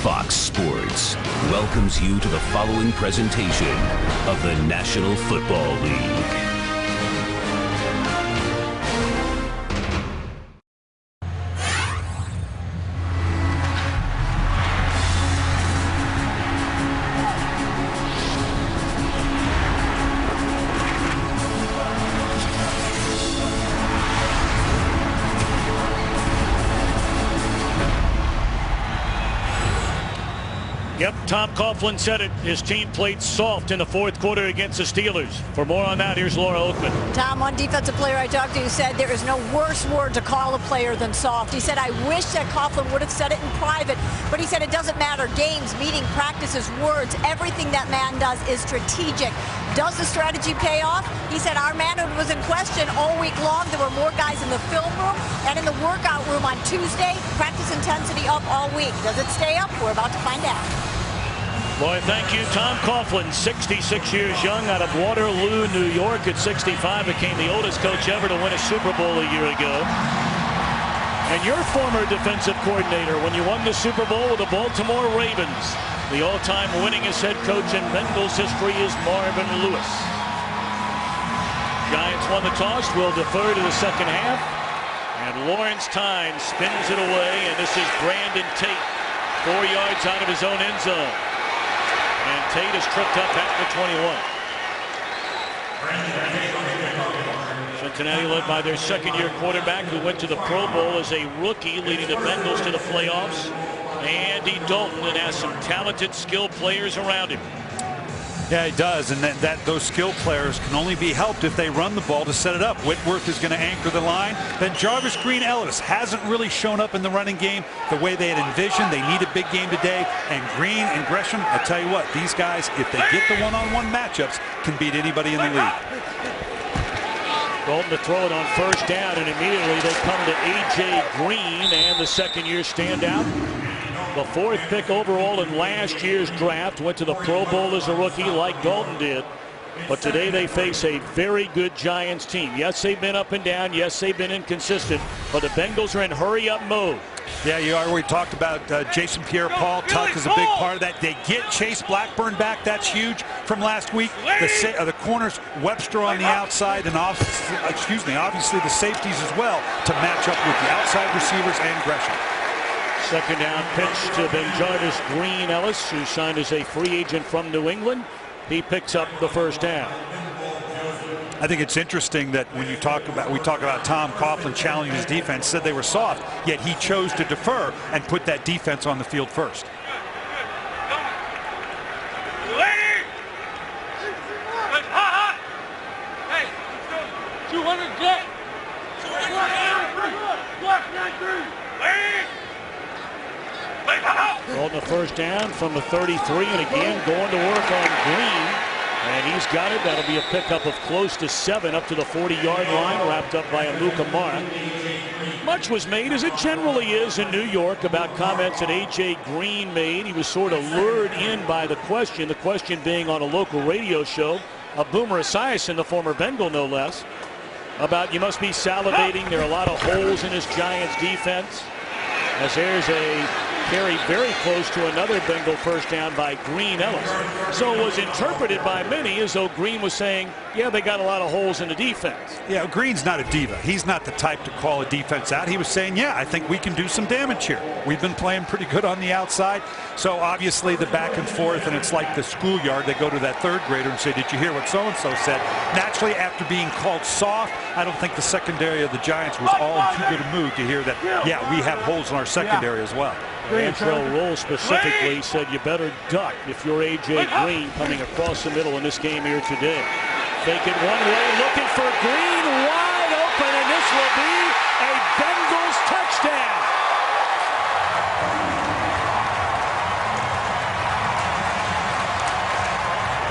Fox Sports welcomes you to the following presentation of the National Football League. Yep, Tom Coughlin said it. His team played soft in the fourth quarter against the Steelers. For more on that, here's Laura Oakman. Tom, one defensive player I talked to said there is no worse word to call a player than soft. He said, I wish that Coughlin would have said it in private, but he said it doesn't matter. Games, meeting, practices, words, everything that man does is strategic. Does the strategy pay off? He said our manhood was in question all week long. There were more guys in the film room and in the workout room on Tuesday. Practice intensity up all week. Does it stay up? We're about to find out. Boy, thank you. Tom Coughlin, 66 years young, out of Waterloo, New York. At 65, became the oldest coach ever to win a Super Bowl a year ago. And your former defensive coordinator when you won the Super Bowl with the Baltimore Ravens. The all-time winningest head coach in Bengals history is Marvin Lewis. Giants won the toss, will defer to the second half. And Lawrence Tynes spins it away, and this is Brandon Tate, 4 yards out of his own end zone. And Tate is tripped up at the 21. Cincinnati led by their second-year quarterback who went to the Pro Bowl as a rookie, leading the Bengals to the playoffs. Andy Dalton, and has some talented, skilled players around him. Yeah, he does, and those skilled players can only be helped if they run the ball to set it up. Whitworth is going to anchor the line. Then Jarvis Green-Ellis hasn't really shown up in the running game the way they had envisioned. They need a big game today, and Green and Gresham, I'll tell you what, these guys, if they get the one-on-one matchups, can beat anybody in the league. Dalton to throw it on first down, and immediately they come to A.J. Green, and the second-year standout. The fourth pick overall in last year's draft, went to the Pro Bowl as a rookie like Dalton did. But today they face a very good Giants team. Yes, they've been up and down. Yes, they've been inconsistent. But the Bengals are in hurry-up mode. Yeah, you already talked about Jason Pierre-Paul. Tuck is a big part of that. They get Chase Blackburn back. That's huge from last week. The corners, Webster on the outside, and obviously the safeties as well to match up with the outside receivers and Gresham. Second down pitch to Jarvis Green-Ellis, who signed as a free agent from New England. He picks up the first down. I think it's interesting that when we talk about Tom Coughlin challenging his defense, said they were soft, yet he chose to defer and put that defense on the field first. On the first down from the 33, and again going to work on Green, and he's got it. That'll be a pickup of close to 7 up to the 40-yard line, wrapped up by Amukamara. Much was made, as it generally is in New York, about comments that A.J. Green made. He was sort of lured in by the question being on a local radio show of Boomer Esiason, the former Bengal no less, about you must be salivating. There are a lot of holes in this Giants defense, as there's a carry very close to another Bengal first down by Green-Ellis. So it was interpreted by many as though Green was saying, yeah, they got a lot of holes in the defense. Yeah, Green's not a diva. He's not the type to call a defense out. He was saying, yeah, I think we can do some damage here. We've been playing pretty good on the outside. So obviously the back and forth, and it's like the schoolyard. They go to that third grader and say, did you hear what so-and-so said? Naturally, after being called soft, I don't think the secondary of the Giants was all in too good a mood to hear that, yeah, we have holes in our secondary as well. Antrell Roll specifically said you better duck if you're A.J. Green coming across the middle in this game here today. Fake it one way, looking for Green, wide open, and this will be a Bengals touchdown.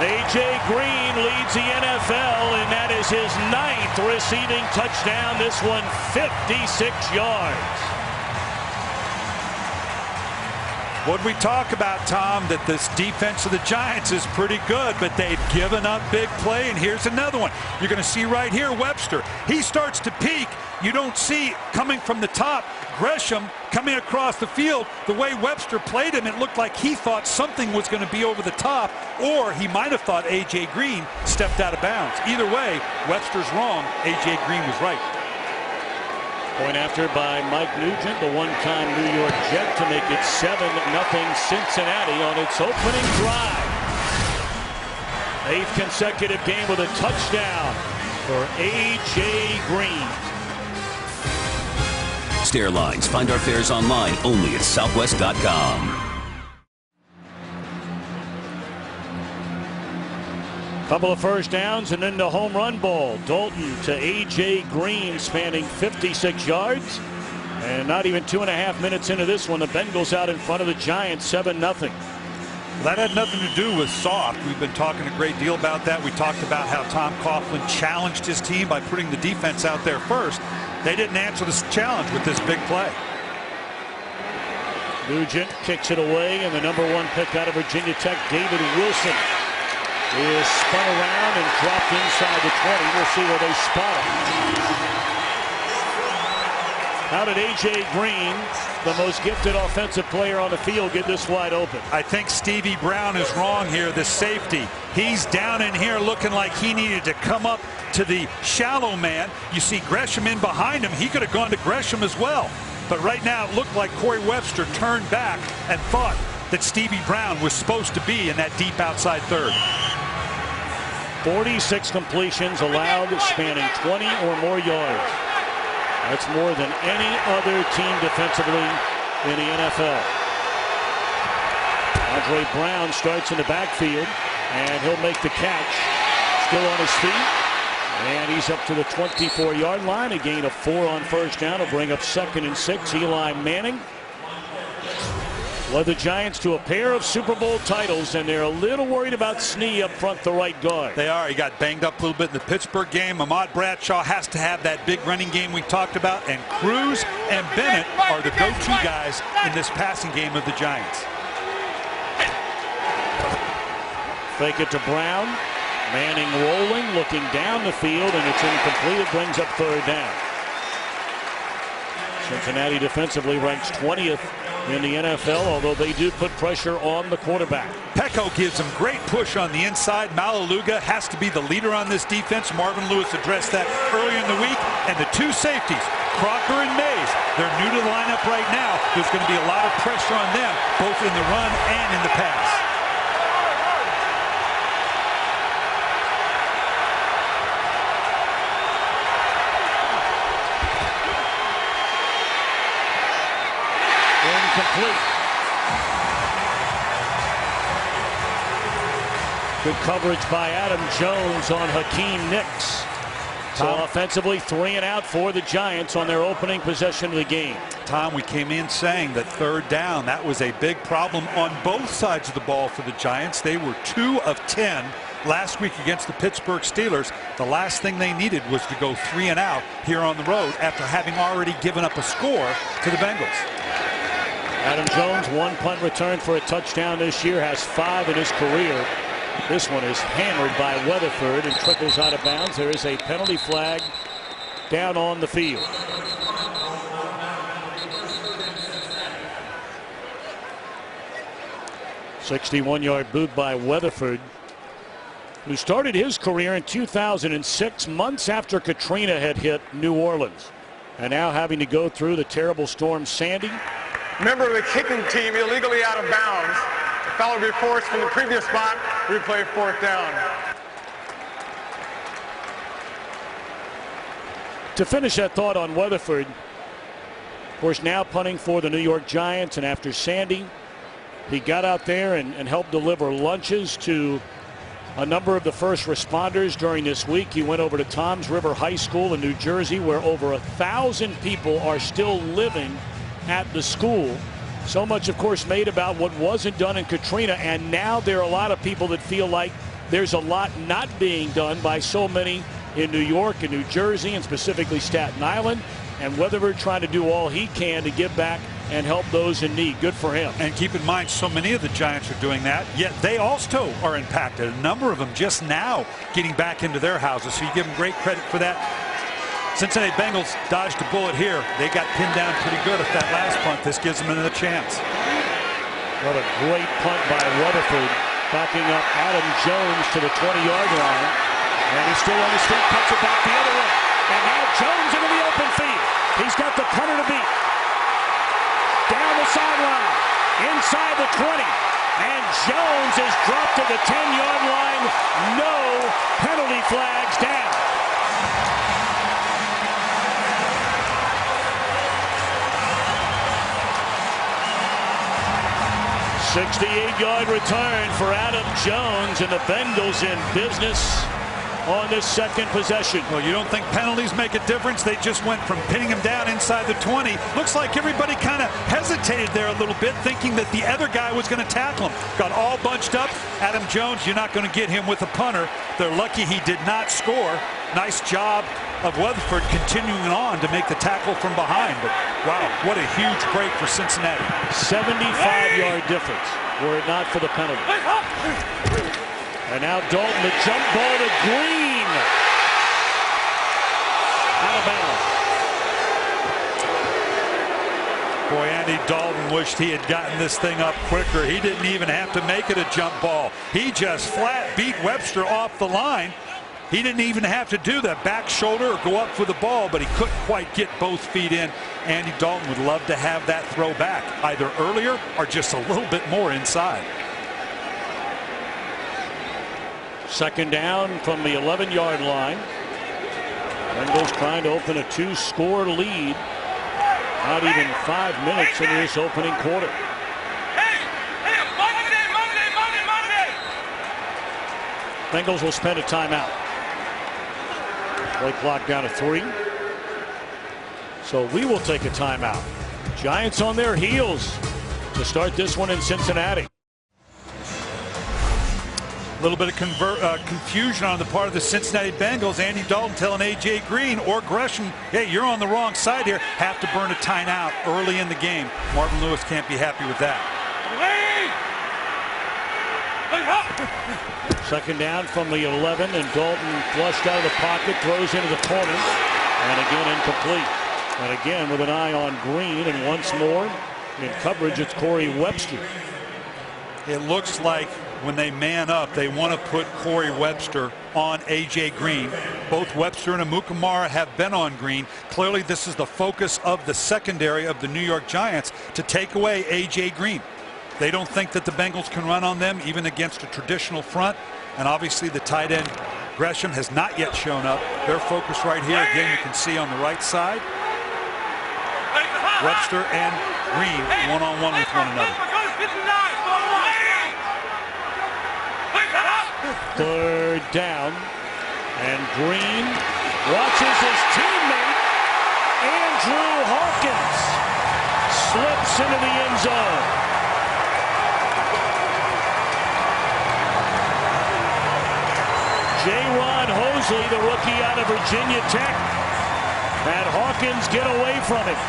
A.J. Green leads the NFL, and that is his 9th receiving touchdown. This one 56 yards. What we talk about, Tom, that this defense of the Giants is pretty good, but they've given up big play, and here's another one. You're going to see right here, Webster. He starts to peak. You don't see coming from the top. Gresham coming across the field. The way Webster played him, it looked like he thought something was going to be over the top, or he might have thought A.J. Green stepped out of bounds. Either way, Webster's wrong. A.J. Green was right. Point after by Mike Nugent, the one-time New York Jet, to make it 7-0 Cincinnati on its opening drive. 8th consecutive game with a touchdown for A.J. Green. Stair Lines. Find our fares online only at southwest.com. Couple of first downs and then the home run ball. Dalton to A.J. Green, spanning 56 yards. And not even 2.5 minutes into this one, the Bengals out in front of the Giants, 7-0. That had nothing to do with soft. We've been talking a great deal about that. We talked about how Tom Coughlin challenged his team by putting the defense out there first. They didn't answer this challenge with this big play. Nugent kicks it away, and the #1 pick out of Virginia Tech, David Wilson, is spun around and dropped inside the 20. We'll see where they spot him. How did A.J. Green, the most gifted offensive player on the field, get this wide open? I think Stevie Brown is wrong here, the safety. He's down in here looking like he needed to come up to the shallow man. You see Gresham in behind him. He could have gone to Gresham as well. But right now it looked like Corey Webster turned back and thought that Stevie Brown was supposed to be in that deep outside third. 46 completions allowed, spanning 20 or more yards. That's more than any other team defensively in the NFL. Andre Brown starts in the backfield, and he'll make the catch. Still on his feet, and he's up to the 24-yard line. A gain of 4 on first down will bring up 2nd and 6. Eli Manning led the Giants to a pair of Super Bowl titles, and they're a little worried about Snee up front, the right guard. They are. He got banged up a little bit in the Pittsburgh game. Ahmad Bradshaw has to have that big running game we talked about, and Cruz and Bennett are the go-to guys in this passing game of the Giants. Fake it to Brown. Manning rolling, looking down the field, and it's incomplete. It brings up 3rd down. Cincinnati defensively ranks 20th in the NFL, although they do put pressure on the quarterback. Pecco gives him great push on the inside. Malaluga has to be the leader on this defense. Marvin Lewis addressed that earlier in the week. And the 2 safeties, Crocker and Mays, they're new to the lineup right now. There's going to be a lot of pressure on them, both in the run and in the pass. Incomplete. Good coverage by Adam Jones on Hakeem Nicks. So offensively, 3 and out for the Giants on their opening possession of the game. Tom, we came in saying that 3rd down, that was a big problem on both sides of the ball for the Giants. They were 2 of 10 last week against the Pittsburgh Steelers. The last thing they needed was to go 3 and out here on the road after having already given up a score to the Bengals. Adam Jones, 1 punt return for a touchdown this year, has 5 in his career. This one is hammered by Weatherford and trickles out of bounds. There is a penalty flag down on the field. '61-yard boot by Weatherford, who started his career in 2006, months after Katrina had hit New Orleans, and now having to go through the terrible storm Sandy. Member of the kicking team illegally out of bounds. The foul will be forced from the previous spot. Replay 4th down. To finish that thought on Weatherford, of course, now punting for the New York Giants, and after Sandy, he got out there and helped deliver lunches to a number of the first responders during this week. He went over to Toms River High School in New Jersey, where over 1,000 people are still living at the school. So much, of course, made about what wasn't done in Katrina, and now there are a lot of people that feel like there's a lot not being done by so many in New York and New Jersey, and specifically Staten Island, and Weatherford trying to do all he can to give back and help those in need. Good for him. And keep in mind, so many of the Giants are doing that, yet they also are impacted. A number of them just now getting back into their houses, so you give them great credit for that. Cincinnati Bengals dodged a bullet here. They got pinned down pretty good at that last punt. This gives them another chance. What a great punt by Rutherford, backing up Adam Jones to the 20-yard line. And he's still on his feet, cuts it back the other way. And now Jones into the open field. He's got the punter to beat. Down the sideline, inside the 20. And Jones is dropped to the 10-yard line. No penalty flags down. A 68-yard return for Adam Jones, and the Bengals in business on this second possession. Well, you don't think penalties make a difference? They just went from pinning him down inside the 20. Looks like everybody kind of hesitated there a little bit, thinking that the other guy was going to tackle him. Got all bunched up. Adam Jones, you're not going to get him with a punter. They're lucky he did not score. Nice job of Weatherford continuing on to make the tackle from behind. But wow, what a huge break for Cincinnati. 75-yard difference were it not for the penalty. And now Dalton, the jump ball to Green. Out of bounds. Boy, Andy Dalton wished he had gotten this thing up quicker. He didn't even have to make it a jump ball. He just flat beat Webster off the line. He didn't even have to do that back shoulder or go up for the ball, but he couldn't quite get both feet in. Andy Dalton would love to have that throw back, either earlier or just a little bit more inside. Second down from the 11-yard line. Bengals trying to open a 2-score lead. Not even 5 minutes into this opening quarter. Bengals will spend a timeout. Play clock down to 3. So we will take a timeout. Giants on their heels to start this one in Cincinnati. A little bit of confusion on the part of the Cincinnati Bengals. Andy Dalton telling A.J. Green or Gresham, hey, you're on the wrong side here. Have to burn a timeout early in the game. Marvin Lewis can't be happy with that. Second down from the 11, and Dalton flushed out of the pocket, throws into the corner, and again incomplete. And again with an eye on Green, and once more in coverage it's Corey Webster. It looks like when they man up, they want to put Corey Webster on A.J. Green. Both Webster and Amukamara have been on Green. Clearly this is the focus of the secondary of the New York Giants, to take away A.J. Green. They don't think that the Bengals can run on them even against a traditional front. And obviously the tight end Gresham has not yet shown up. Their focus right here, again, you can see on the right side, Webster and Green one-on-one with one another. Third down, and Green watches his teammate Andrew Hawkins slips into the end zone. J-Ron Hosley, the rookie out of Virginia Tech, had Hawkins get away from him.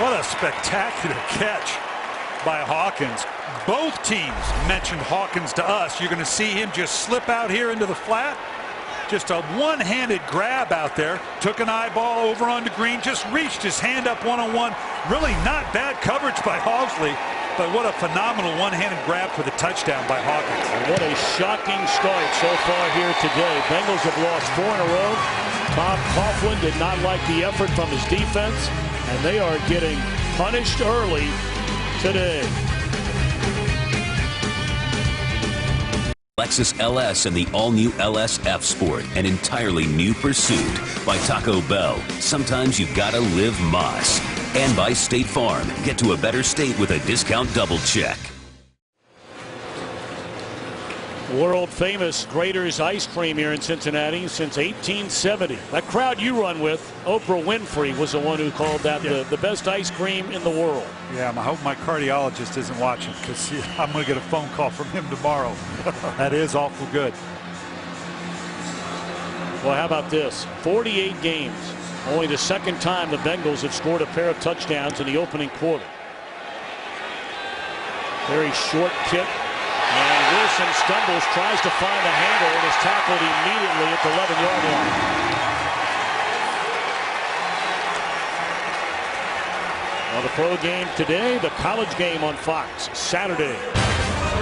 What a spectacular catch by Hawkins. Both teams mentioned Hawkins to us. You're going to see him just slip out here into the flat. Just a one-handed grab out there. Took an eyeball over onto Green. Just reached his hand up one-on-one. Really not bad coverage by Hosley. But what a phenomenal one-handed grab for the touchdown by Hawkins. And what a shocking start so far here today. Bengals have lost 4 in a row. Tom Coughlin did not like the effort from his defense, and they are getting punished early today. Lexus LS and the all-new LS F Sport, an entirely new pursuit. By Taco Bell, sometimes you've got to live Moss. And by State Farm, get to a better state with a discount double check. World famous Grater's ice cream here in Cincinnati since 1870. That crowd you run with, Oprah Winfrey was the one who called that the best ice cream in the world. Yeah, I hope my cardiologist isn't watching, because I'm going to get a phone call from him tomorrow. That is awful good. Well, how about this? 48 games. Only the second time the Bengals have scored a pair of touchdowns in the opening quarter. Very short kick. And this Hickson stumbles, tries to find a handle, and is tackled immediately at the 11-yard line. Well, the pro game today, the college game on Fox Saturday.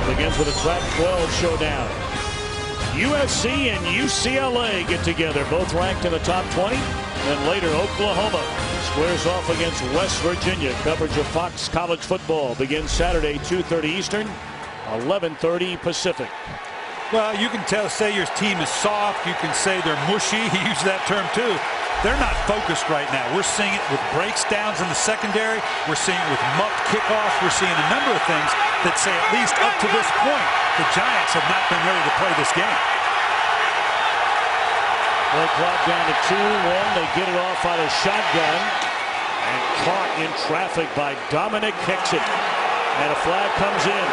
Begins with a track 12 showdown. USC and UCLA get together, both ranked in the top 20. Then later, Oklahoma squares off against West Virginia. Coverage of Fox College football begins Saturday, 2:30 Eastern, 11:30 Pacific. Well, you can say your team is soft. You can say they're mushy. He used that term too. They're not focused right now. We're seeing it with breaks downs in the secondary. We're seeing it with muffed kickoffs. We're seeing a number of things that say at least up to this point, the Giants have not been ready to play this game. Play clock down to 2-1. They get it off out of shotgun. And caught in traffic by Dominic Hickson. And a flag comes in.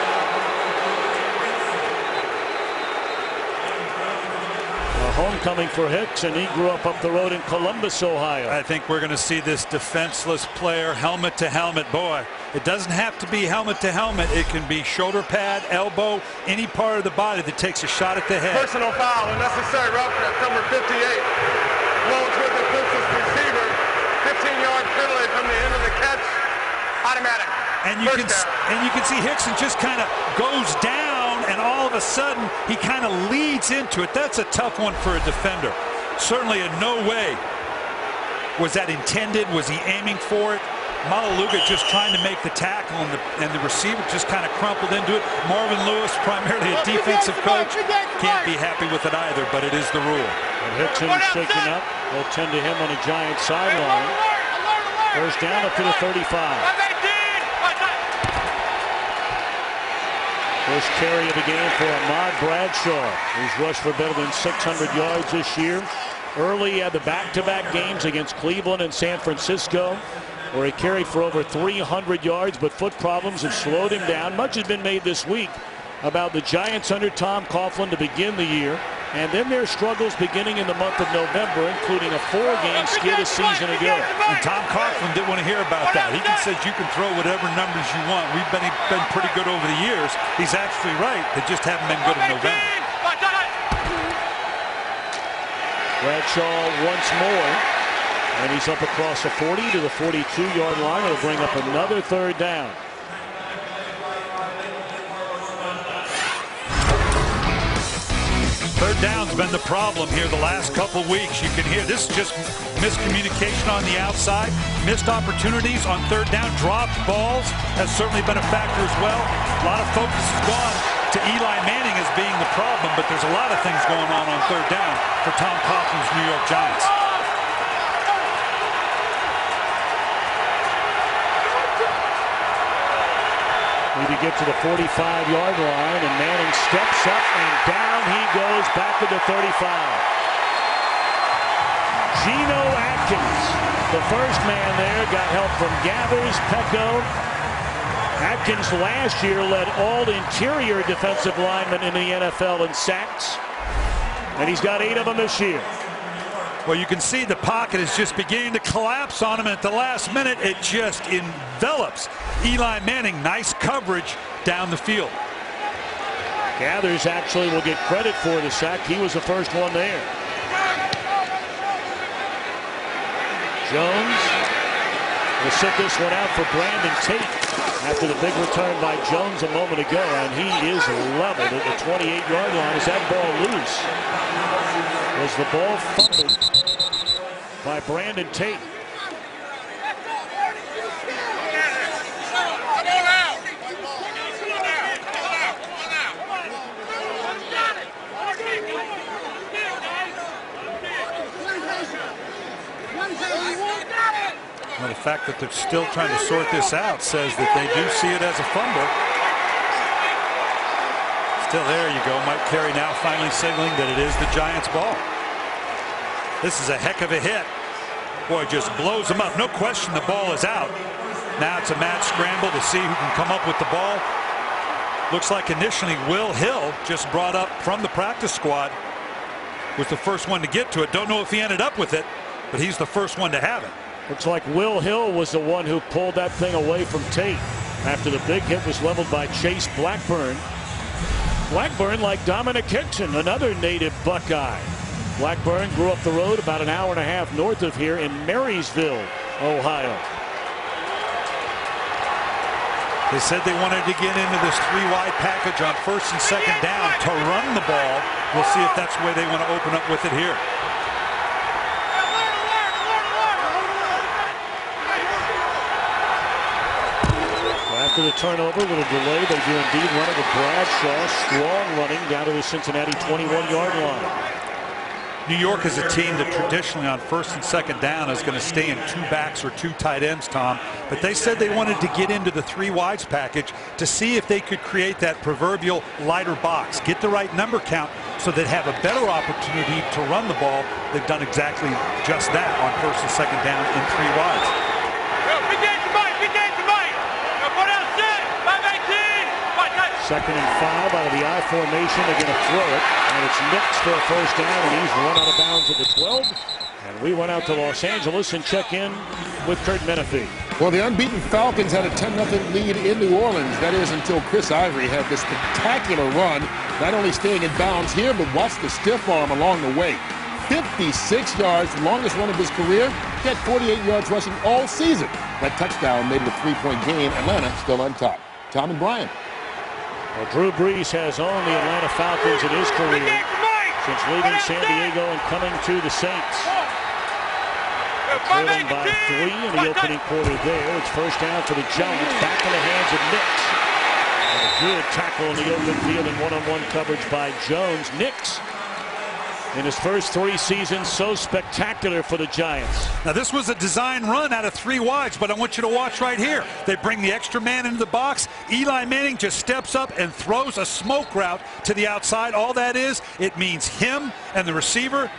Homecoming for Hicks, and he grew up the road in Columbus, Ohio. I think we're going to see this defenseless player helmet to helmet. Boy, it doesn't have to be helmet to helmet. It can be shoulder pad, elbow, any part of the body that takes a shot at the head. Personal foul, unnecessary roughness, number 58. Blows with the closest receiver. 15-yard penalty from the end of the catch. Automatic. And you can see Hickson just kind of goes down. And all of a sudden, he kind of leads into it. That's a tough one for a defender. Certainly in no way was that intended. Was he aiming for it? Malaluga just trying to make the tackle, and the receiver just kind of crumpled into it. Marvin Lewis, primarily a defensive coach, can't be happy with it either, but it is the rule. And Hickson shaking up. They'll tend to him on a Giant sideline. First down up to the 35. First carry of the game for Ahmad Bradshaw, who's rushed for better than 600 yards this year. Early had the back-to-back games against Cleveland and San Francisco, where he carried for over 300 yards, but foot problems have slowed him down. Much has been made this week about the Giants under Tom Coughlin to begin the year, and then their struggles beginning in the month of November, including a 4-game skid a season ago. And Tom Coughlin didn't want to hear about that. He says you can throw whatever numbers you want. We've been pretty good over the years. He's actually right. They just haven't been good in November. Bradshaw once more, and he's up across the 40 to the 42-yard line. It'll bring up another third down. Third down's been the problem here the last couple weeks. You can hear this is just miscommunication on the outside, missed opportunities on third down, dropped balls has certainly been a factor as well. A lot of focus has gone to Eli Manning as being the problem, but there's a lot of things going on third down for Tom Coughlin's New York Giants. Need to get to the 45-yard line, and Manning steps up, and down he goes back to the 35. Geno Atkins, the first man there, got help from Gathers, Pecco. Atkins last year led all interior defensive linemen in the NFL in sacks, and he's got 8 of them this year. Well, you can see the pocket is just beginning to collapse on him. At the last minute, it just envelops Eli Manning. Nice coverage down the field. Gathers actually will get credit for the sack. He was the first one there. Jones will sit this one out for Brandon Tate after the big return by Jones a moment ago, and he is leveled at the 28-yard line. Is that ball loose? Was the ball fumbled by Brandon Tate? Well, the fact that they're still trying to sort this out says that they do see it as a fumble. Still, there you go. Mike Carey now finally signaling that it is the Giants' ball. This is a heck of a hit. Boy, just blows them up. No question the ball is out. Now it's a mad scramble to see who can come up with the ball. Looks like initially Will Hill, just brought up from the practice squad, was the first one to get to it. Don't know if he ended up with it, but he's the first one to have it. Looks like Will Hill was the one who pulled that thing away from Tate after the big hit was leveled by Chase Blackburn. Blackburn like Dominic Hickson, another native Buckeye. Blackburn grew up the road about an hour and a half north of here in Marysville, Ohio. They said they wanted to get into this 3-wide package on 1st and 2nd down to run the ball. We'll see if that's the way they want to open up with it here. After the turnover, a little delay, they do indeed run it with Bradshaw. Strong running down to the Cincinnati 21-yard line. New York is a team that traditionally on 1st and 2nd down is going to stay in 2 backs or 2 tight ends, Tom. But they said they wanted to get into the 3 wides package to see if they could create that proverbial lighter box, get the right number count so they'd have a better opportunity to run the ball. They've done exactly just that on 1st and 2nd down in 3 wides. Second and 5 out of the I formation. They're going to throw it, and it's Nix for a first down, and he's run out of bounds at the 12. And we run out to Los Angeles and check in with Kurt Menefee. Well, the unbeaten Falcons had a 10-0 lead in New Orleans. That is until Chris Ivory had this spectacular run, not only staying in bounds here, but watch the stiff arm along the way. 56 yards, the longest run of his career. He had 48 yards rushing all season. That touchdown made it a 3-point game. Atlanta still on top. Tom and Brian. Well, Drew Brees has owned the Atlanta Falcons in his career since leaving San Diego and coming to the Saints. They trailed them by 3 in the opening quarter there. It's first down for the Giants, back in the hands of Nix. And a good tackle in the open field and one-on-one coverage by Jones. Nix, in his first 3 seasons, so spectacular for the Giants. Now, this was a design run out of 3 wides, but I want you to watch right here. They bring the extra man into the box. Eli Manning just steps up and throws a smoke route to the outside. All that is, it means him and the receiver,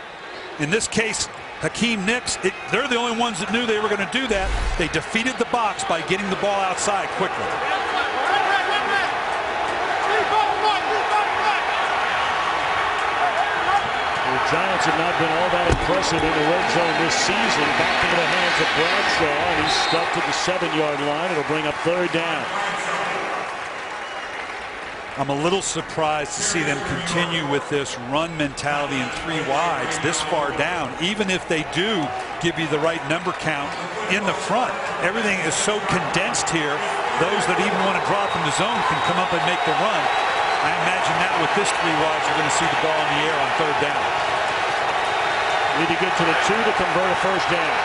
in this case, Hakeem Nicks, they're the only ones that knew they were going to do that. They defeated the box by getting the ball outside quickly. The Giants have not been all that impressive in the red zone this season. Back into the hands of Bradshaw, and he's stuck to the 7-yard line. It'll bring up 3rd down. I'm a little surprised to see them continue with this run mentality in 3 wides this far down, even if they do give you the right number count in the front. Everything is so condensed here. Those that even want to drop in the zone can come up and make the run. I imagine now with this 3 wides, you're going to see the ball in the air on 3rd down. Need to get to the 2 to convert a first down.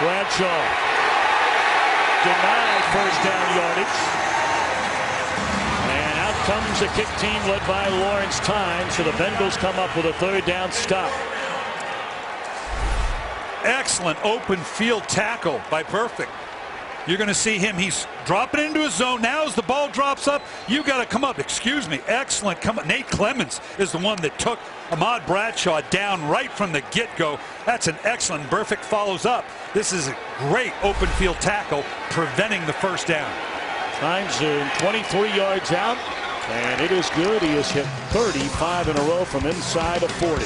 Bradshaw denied first down yardage. And out comes the kick team led by Lawrence Tynes. So the Bengals come up with a 3rd down stop. Excellent open field tackle by Perfect. You're going to see him. He's dropping into his zone. Now as the ball drops up, you got to come up. Excuse me. Excellent. Come on. Nate Clemens is the one that took Ahmad Bradshaw down right from the get-go. That's an excellent. Perfect follows up. This is a great open field tackle, preventing the first down. Tynes 23 yards out, and it is good. He has hit 35 in a row from inside of 40.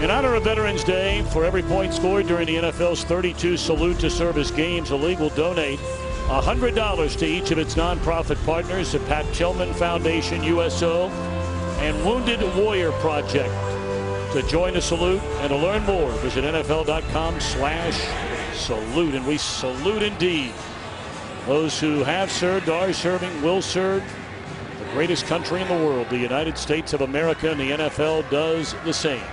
In honor of Veterans Day, for every point scored during the NFL's 32 Salute to Service games, the league will donate $100 to each of its nonprofit partners, the Pat Tillman Foundation, USO, and Wounded Warrior Project. To join the salute and to learn more, visit NFL.com/salute. And we salute indeed those who have served, are serving, will serve the greatest country in the world, the United States of America, and the NFL does the same.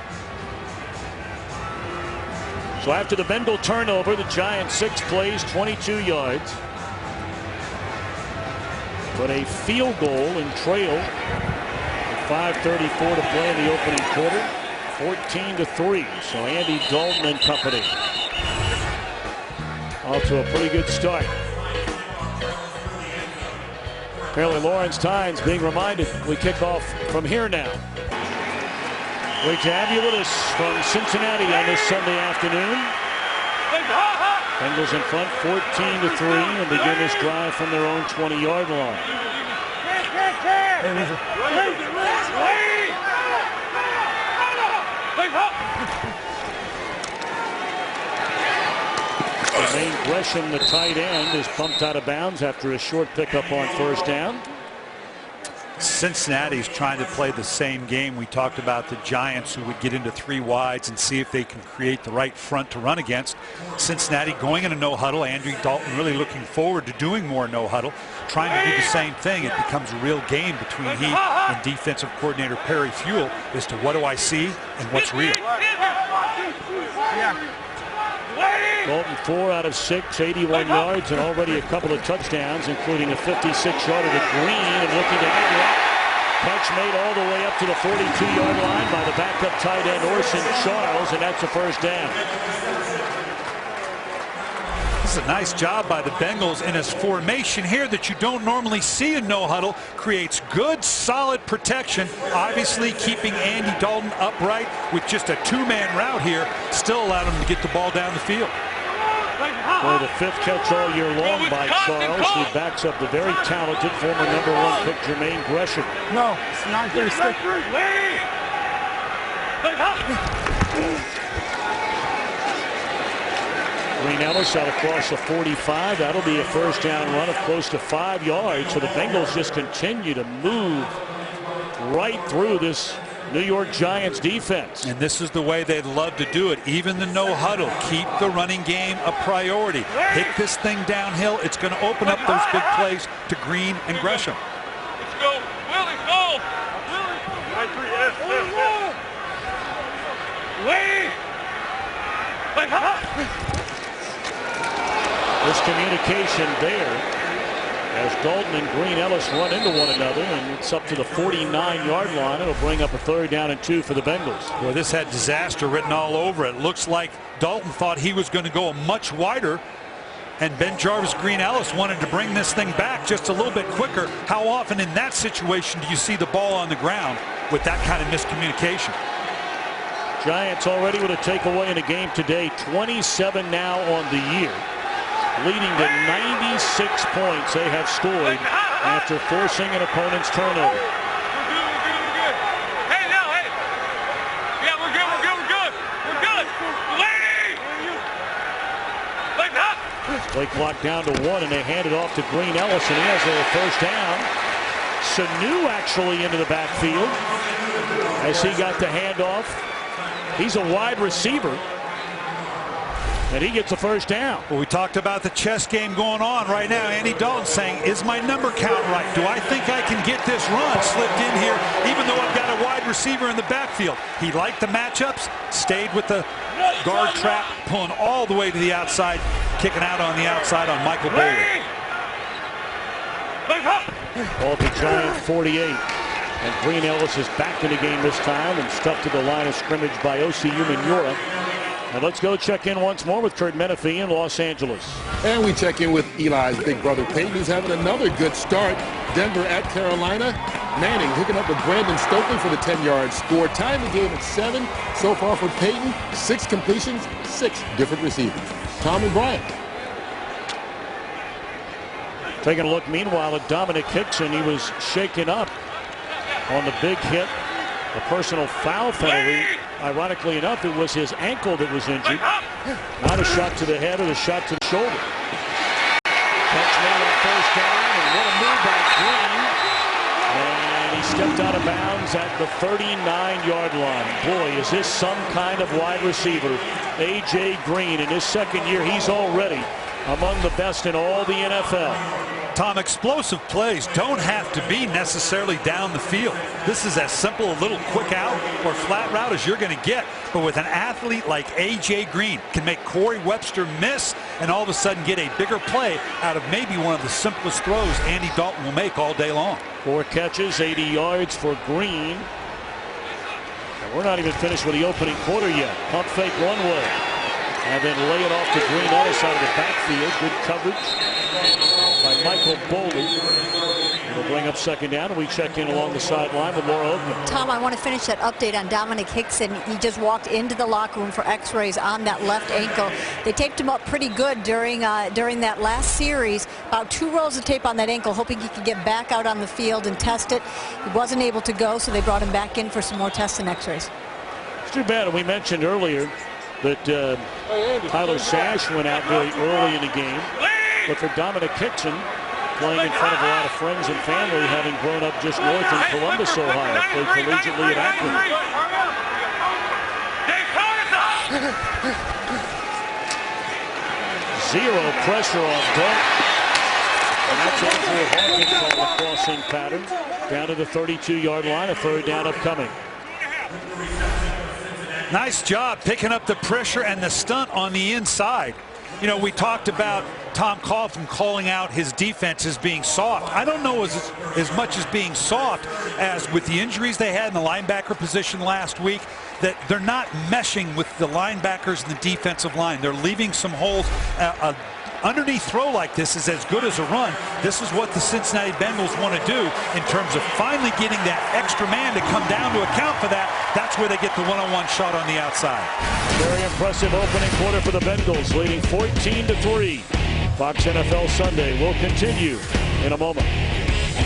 So after the Bengal turnover, the Giants 6 plays, 22 yards. But a field goal and trail with 5:34 to play in the opening quarter. 14-3. So Andy Dalton and company off to a pretty good start. Apparently Lawrence Tynes being reminded we kick off from here now. Great to have you with us from Cincinnati on this Sunday afternoon. Bengals in front 14-3 and begin this drive from their own 20-yard line. Jermaine Gresham, the tight end, is pumped out of bounds after a short pickup on first down. Cincinnati's trying to play the same game. We talked about the Giants, who would get into 3 wides and see if they can create the right front to run against. Cincinnati going in a no huddle. Andy Dalton really looking forward to doing more no huddle, trying to do the same thing. It becomes a real game between he and defensive coordinator Perry Fuel as to what do I see and what's real. Dalton 4 out of 6, 81 yards, and already a couple of touchdowns, including a 56-yarder to Green, and looking to end it. Catch made all the way up to the 42-yard line by the backup tight end Orson Charles, and that's a first down. This is a nice job by the Bengals, and his formation here that you don't normally see in no huddle creates good, solid protection. Obviously keeping Andy Dalton upright with just a 2-man route here still allowed him to get the ball down the field. Well, the 5th catch all year long by Charles, who backs up the very talented former #1 pick Jermaine Gresham. No, it's not going to stick. Green Ellis out across the 45. That'll be a first down run of close to 5 yards. So the Bengals just continue to move right through this New York Giants defense. And this is the way they'd love to do it. Even the no huddle. Keep the running game a priority. Hit this thing downhill. It's going to open up those big plays to Green and Gresham. Let's go. Willie, go. This communication there as Dalton and Green Ellis run into one another, and it's up to the 49-yard line. It'll bring up a 3rd down and 2 for the Bengals. Well, this had disaster written all over it. Looks like Dalton thought he was going to go much wider, and Ben Jarvis Green Ellis wanted to bring this thing back just a little bit quicker. How often in that situation do you see the ball on the ground with that kind of miscommunication? Giants already with a takeaway in the game today, 27 now on the year, leading to 96 points they have scored after forcing an opponent's turnover. We're good. Hey, now, hey. Yeah, we're good. Lady! Play clock down to 1, and they hand it off to Green Ellis, and he has a first down. Sanu actually into the backfield as he got the handoff. He's a wide receiver, and he gets a first down. Well, we talked about the chess game going on right now. Andy Dalton saying, is my number count right? Do I think I can get this run slipped in here even though I've got a wide receiver in the backfield? He liked the matchups, stayed with the guard trap, pulling all the way to the outside, kicking out on the outside on Michael Bailey. Ball to Giant 48. And Green Ellis is back in the game this time and stuck to the line of scrimmage by OCU Minora. And let's go check in once more with Kurt Menefee in Los Angeles. And we check in with Eli's big brother Peyton, who's having another good start. Denver at Carolina. Manning hooking up with Brandon Stokely for the 10-yard score. Tying the game at 7. So far for Peyton, 6 completions, 6 different receivers. Tom and Brian. Taking a look meanwhile at Dominic Hickson. He was shaken up on the big hit, a personal foul penalty. Ironically enough, it was his ankle that was injured, not a shot to the head or the shot to the shoulder. Catch made on first down, and what a move by Green. And he stepped out of bounds at the 39-yard line. Boy, is this some kind of wide receiver. A.J. Green, in his 2nd year, he's already among the best in all the NFL. Tom, explosive plays don't have to be necessarily down the field. This is as simple a little quick out or flat route as you're going to get. But with an athlete like A.J. Green, can make Corey Webster miss and all of a sudden get a bigger play out of maybe one of the simplest throws Andy Dalton will make all day long. 4 catches, 80 yards for Green. And we're not even finished with the opening quarter yet. Pump fake one way. And then lay it off to Green Ellis out of the backfield. Good coverage by Michael Boley. It'll bring up 2nd down, and we check in along the sideline with Laura Oakman. Tom, I want to finish that update on Dominic Hickson. He just walked into the locker room for x-rays on that left ankle. They taped him up pretty good during that last series. About 2 rolls of tape on that ankle, hoping he could get back out on the field and test it. He wasn't able to go, so they brought him back in for some more tests and x-rays. It's too bad. We mentioned earlier that Tyler Sash went out very early in the game. But for Dominic Hickson, playing in front of a lot of friends and family, having grown up just north in Columbus, Ohio, played collegiately at Akron. Zero pressure on Dalton. And that's Andrew Hawkins on the crossing pattern. Down to the 32-yard line, a third down upcoming. Nice job picking up the pressure and the stunt on the inside. You know, we talked about Tom Coughlin calling out his defense as being soft. I don't know as much as being soft as with the injuries they had in the linebacker position last week, that they're not meshing with the linebackers and the defensive line. They're leaving some holes. Underneath throw like this is as good as a run. This is what the Cincinnati Bengals want to do in terms of finally getting that extra man to come down to account for that. That's where they get the one-on-one shot on the outside. Very impressive opening quarter for the Bengals, leading 14-3. Fox NFL Sunday will continue in a moment.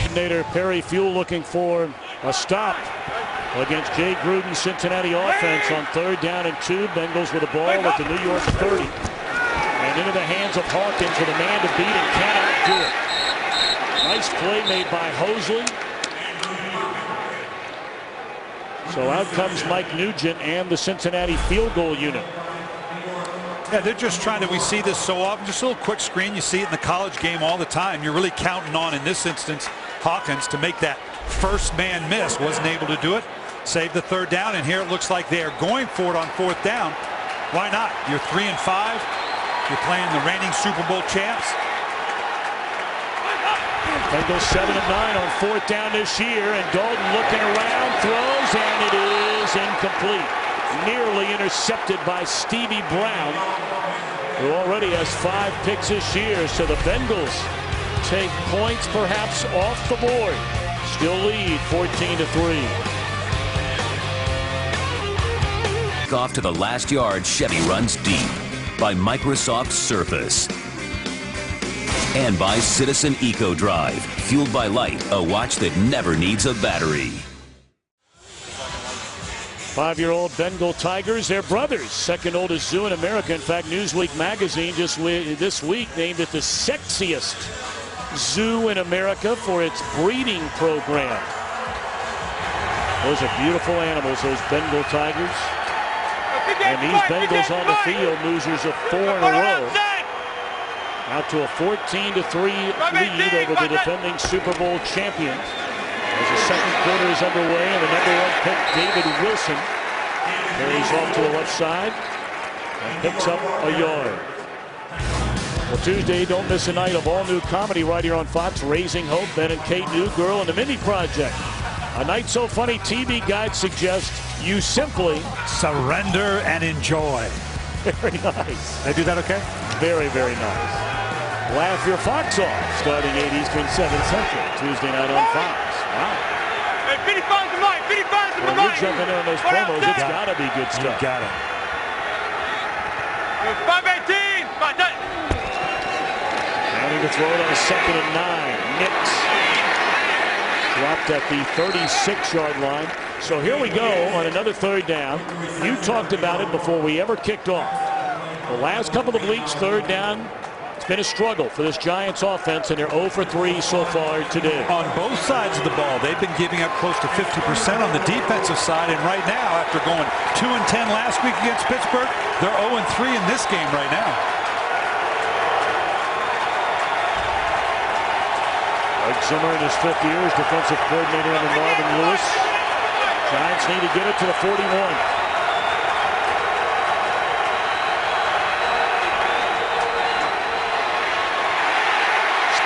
Coordinator Perry Fuel looking for a stop against Jay Gruden's Cincinnati offense on 3rd down and 2. Bengals with the ball at the New York 30. And into the hands of Hawkins with a man to beat and cannot do it. Nice play made by Hosley. So out comes Mike Nugent and the Cincinnati field goal unit. Yeah, they're just trying to, we see this so often, just a little quick screen. You see it in the college game all the time. You're really counting on, in this instance, Hawkins to make that first man miss. Wasn't able to do it. Saved the 3rd down, and here it looks like they are going for it on 4th down. Why not? You're 3-5. You're playing the reigning Super Bowl champs. Bengals 7-9 on 4th down this year, and Dalton looking around, throws, and it is incomplete. Nearly intercepted by Stevie Brown, who already has 5 picks this year. So the Bengals take points perhaps off the board. Still lead 14-3. Off to the last yard, Chevy runs deep by Microsoft Surface. And by Citizen Eco Drive, fueled by light, a watch that never needs a battery. 5-year-old Bengal Tigers, they're brothers. Second oldest zoo in America. In fact, Newsweek magazine just this week named it the sexiest zoo in America for its breeding program. Those are beautiful animals, those Bengal Tigers. And these Bengals on the field, losers of 4 in a row. Out to a 14-3 lead over the defending Super Bowl champions. As the second quarter is underway, and the #1 pick, David Wilson, carries off to the left side and picks up a yard. Well, Tuesday, don't miss a night of all-new comedy right here on Fox. Raising Hope, Ben and Kate, New Girl, and the Mindy Project. A Night So Funny TV guide suggests you simply surrender and enjoy. Very nice. Did I do that okay? Very, very nice. Laugh your Fox off, starting 8 Eastern, 7 Central, Tuesday night on Fox. Wow. Hey, 55 to mine, 55 to When mine. you're jumping in on those promos, it's got to be good stuff. You got it. 518, my done. Counting to throw it on a 2nd and 9. Nix dropped at the 36-yard line. So here we go on another 3rd down. You talked about it before we ever kicked off. The last couple of weeks, 3rd down, it's been a struggle for this Giants offense, and they're 0 for 3 so far today. On both sides of the ball, they've been giving up close to 50% on the defensive side, and right now, after going 2-10 last week against Pittsburgh, they're 0-3 in this game right now. Mike Zimmer in his 5th year as defensive coordinator under Marvin Lewis. Giants need to get it to the 41.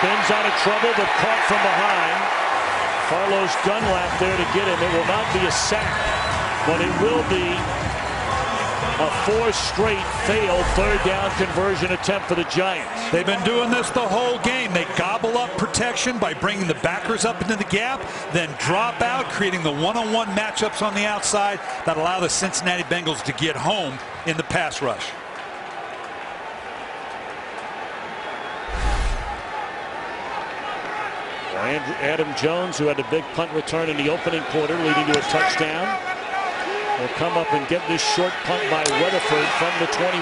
Spins out of trouble, but caught from behind. Carlos Dunlap there to get him. It will not be a sack, but it will be a 4 straight failed 3rd down conversion attempt for the Giants. They've been doing this the whole game. They gobble up protection by bringing the backers up into the gap, then drop out, creating the one-on-one matchups on the outside that allow the Cincinnati Bengals to get home in the pass rush. Adam Jones, who had a big punt return in the opening quarter, leading to a touchdown. will come up and get this short punt by Weatherford from the 21.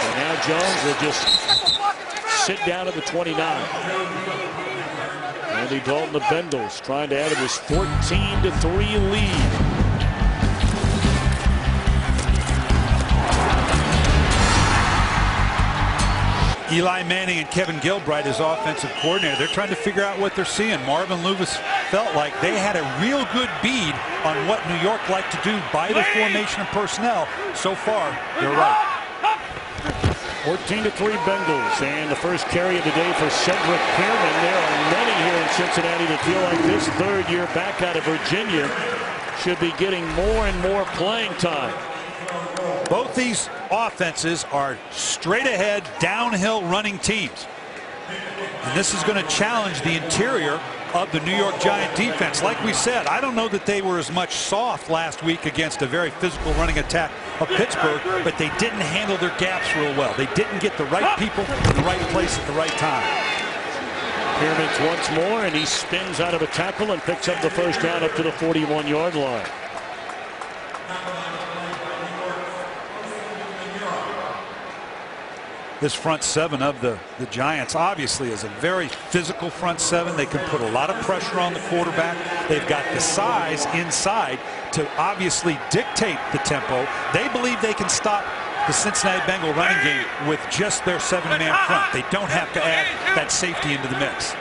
And now Jones will just sit down at the 29. Andy Dalton, the Bengals, trying to add to this 14-3 lead. Eli Manning and Kevin Gilbride as offensive coordinator. They're trying to figure out what they're seeing. Marvin Lewis felt like they had a real good bead on what New York liked to do by the formation of personnel. So far, they're right. 14-3 Bengals, and the first carry of the day for Cedric Pearman. There are many here in Cincinnati that feel like this third-year back out of Virginia should be getting more and more playing time. Both these offenses are straight ahead, downhill running teams. And this is going to challenge the interior of the New York Giant defense. Like we said, I don't know that they were as much soft last week against a very physical running attack of Pittsburgh, but they didn't handle their gaps real well. They didn't get the right people in the right place at the right time. Pearman's once more, and he spins out of a tackle and picks up the first down up to the 41-yard line. This front seven of the Giants obviously is a very physical front seven. They can put a lot of pressure on the quarterback. They've got the size inside to obviously dictate the tempo. They believe they can stop the Cincinnati Bengal running game with just their seven-man front. They don't have to add that safety into the mix.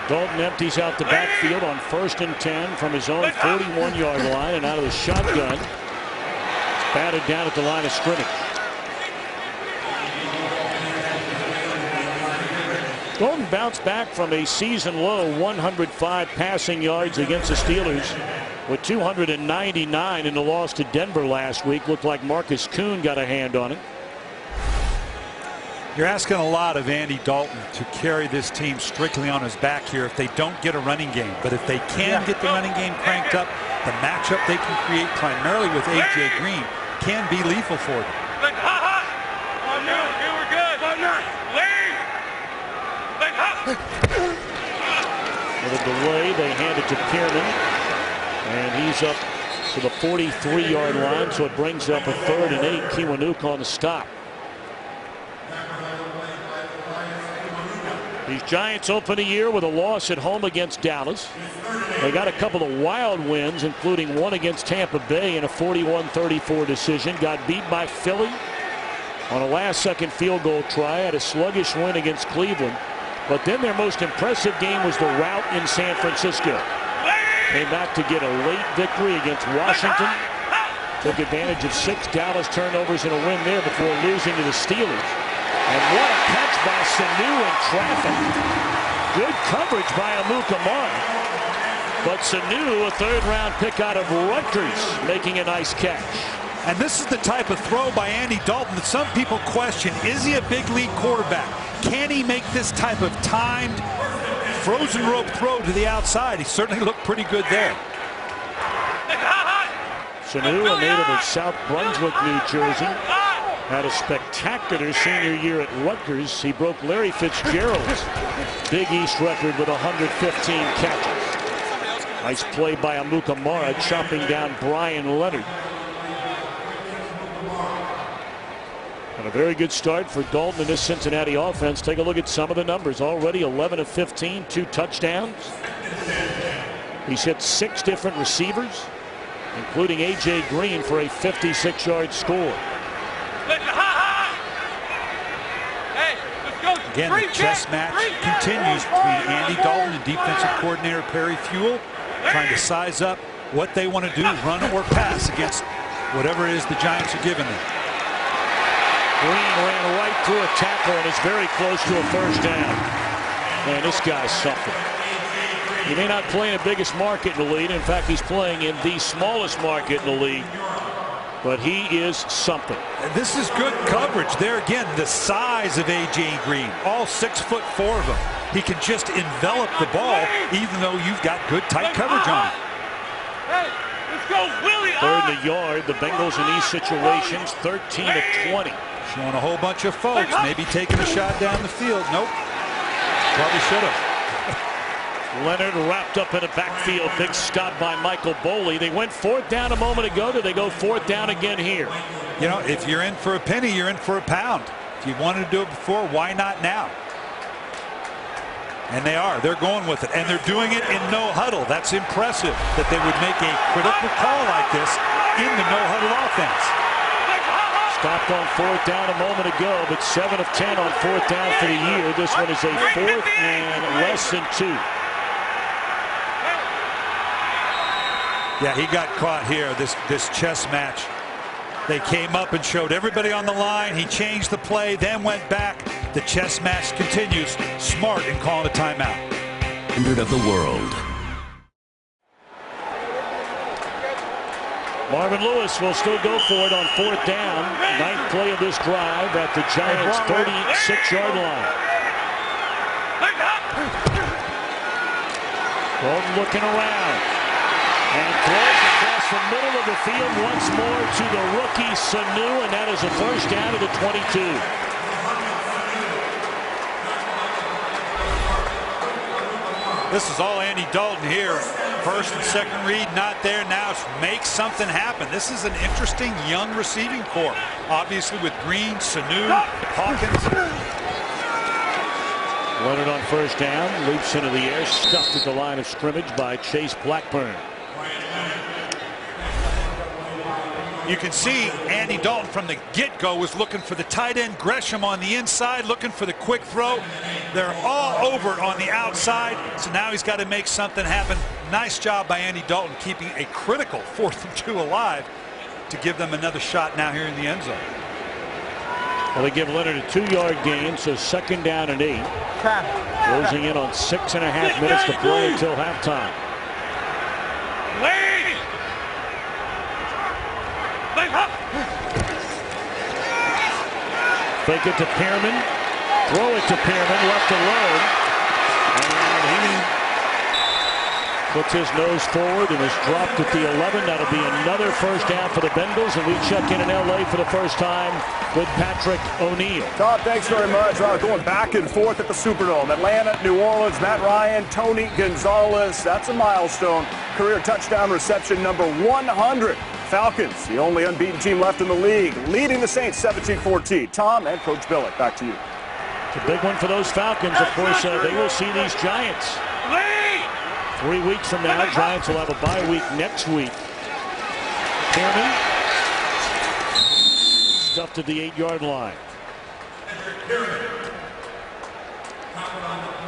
Dalton empties out the backfield on 1st and 10 from his own 41-yard line, and out of the shotgun. It's batted down at the line of scrimmage. Dalton bounced back from a season-low 105 passing yards against the Steelers with 299 in the loss to Denver last week. Looked like Marcus Kuhn got a hand on it. You're asking a lot of Andy Dalton to carry this team strictly on his back here if they don't get a running game. But if they can get the running game cranked up, the matchup they can create primarily with A.J. Green can be lethal for them. With a delay, they hand it to Pearman, and he's up to the 43-yard line, so it brings up a 3rd and 8. Kiwanuka on the stop. These Giants open the year with a loss at home against Dallas. They got a couple of wild wins, including one against Tampa Bay in a 41-34 decision. Got beat by Philly on a last-second field goal try. Had a sluggish win against Cleveland. But then their most impressive game was the rout in San Francisco. Came back to get a late victory against Washington. Took advantage of 6 Dallas turnovers in a win there before losing to the Steelers. And what a catch by Sanu in traffic. Good coverage by Amukamara. But Sanu, a 3rd-round pick out of Rutgers, making a nice catch. And this is the type of throw by Andy Dalton that some people question. Is he a big league quarterback? Can he make this type of timed frozen rope throw to the outside? He certainly looked pretty good there. Sanu, a native of South Brunswick, New Jersey, had a spectacular senior year at Rutgers. He broke Larry Fitzgerald's Big East record with 115 catches. Nice play by Amukamara, chopping down Brian Leonard. And a very good start for Dalton in this Cincinnati offense. Take a look at some of the numbers. Already 11 of 15, 2 touchdowns. He's hit 6 different receivers, including A.J. Green for a 56-yard score. Again, the chess match continues between Andy Dalton and defensive coordinator Perry Fewell, trying to size up what they want to do, run or pass against whatever it is the Giants are giving them. Green ran right through a tackle and is very close to a first down. Man, this guy's something. He may not play in the biggest market in the league. In fact, he's playing in the smallest market in the league. But he is something. And this is good coverage. There again, the size of A.J. Green. All 6'4" of him. He can just envelop the ball even though you've got good tight coverage on him. Hey, let's go, Willie. 3rd and a yard. The Bengals in these situations 13 of 20. Showing a whole bunch of folks maybe taking a shot down the field. Nope. Probably should have. Leonard wrapped up in a backfield. Big stop by Michael Boley. They went 4th down a moment ago. Do they go 4th down again here? You know, if you're in for a penny, you're in for a pound. If you wanted to do it before, why not now? And they are. They're going with it. And they're doing it in no huddle. That's impressive that they would make a critical call like this in the no huddle offense. Stopped on 4th down a moment ago, but 7 of 10 on 4th down for the year. This one is a 4th and less than 2. Yeah, he got caught here, this chess match. They came up and showed everybody on the line. He changed the play, then went back. The chess match continues. Smart in calling a timeout. 100 of the world. Marvin Lewis will still go for it on 4th down. 9th play of this drive at the Giants' 36-yard line. Dalton looking around. And throws across the middle of the field once more to the rookie Sanu, and that is a 1st down to the 22. This is all Andy Dalton here. 1st and 2nd read not there. Now it's make something happen. This is an interesting young receiving corps. Obviously with Green, Sanu, Hawkins. Leonard on 1st down, leaps into the air, stuffed at the line of scrimmage by Chase Blackburn. You can see Andy Dalton from the get-go was looking for the tight end Gresham on the inside, looking for the quick throw. They're all over it on the outside, so now he's got to make something happen. Nice job by Andy Dalton keeping a critical 4th and 2 alive to give them another shot now here in the end zone. Well, they give Leonard a 2-yard gain, so 2nd down and 8. Closing in on 6.5 minutes to play until halftime. Fake it to Pearman. Throw it to Pearman, left alone. And he puts his nose forward and is dropped at the 11. That'll be another 1st down for the Bengals. And we check in L.A. for the first time with Patrick O'Neill. Todd, thanks very much. Going back and forth at the Superdome. Atlanta, New Orleans, Matt Ryan, Tony Gonzalez. That's a milestone. Career touchdown reception number 100. Falcons, the only unbeaten team left in the league, leading the Saints 17-14. Tom and Coach Billick, back to you. It's a big one for those Falcons. Of course, they will see these Giants 3 weeks from now. Giants will have a bye week next week. Pearman stuffed at the 8-yard line.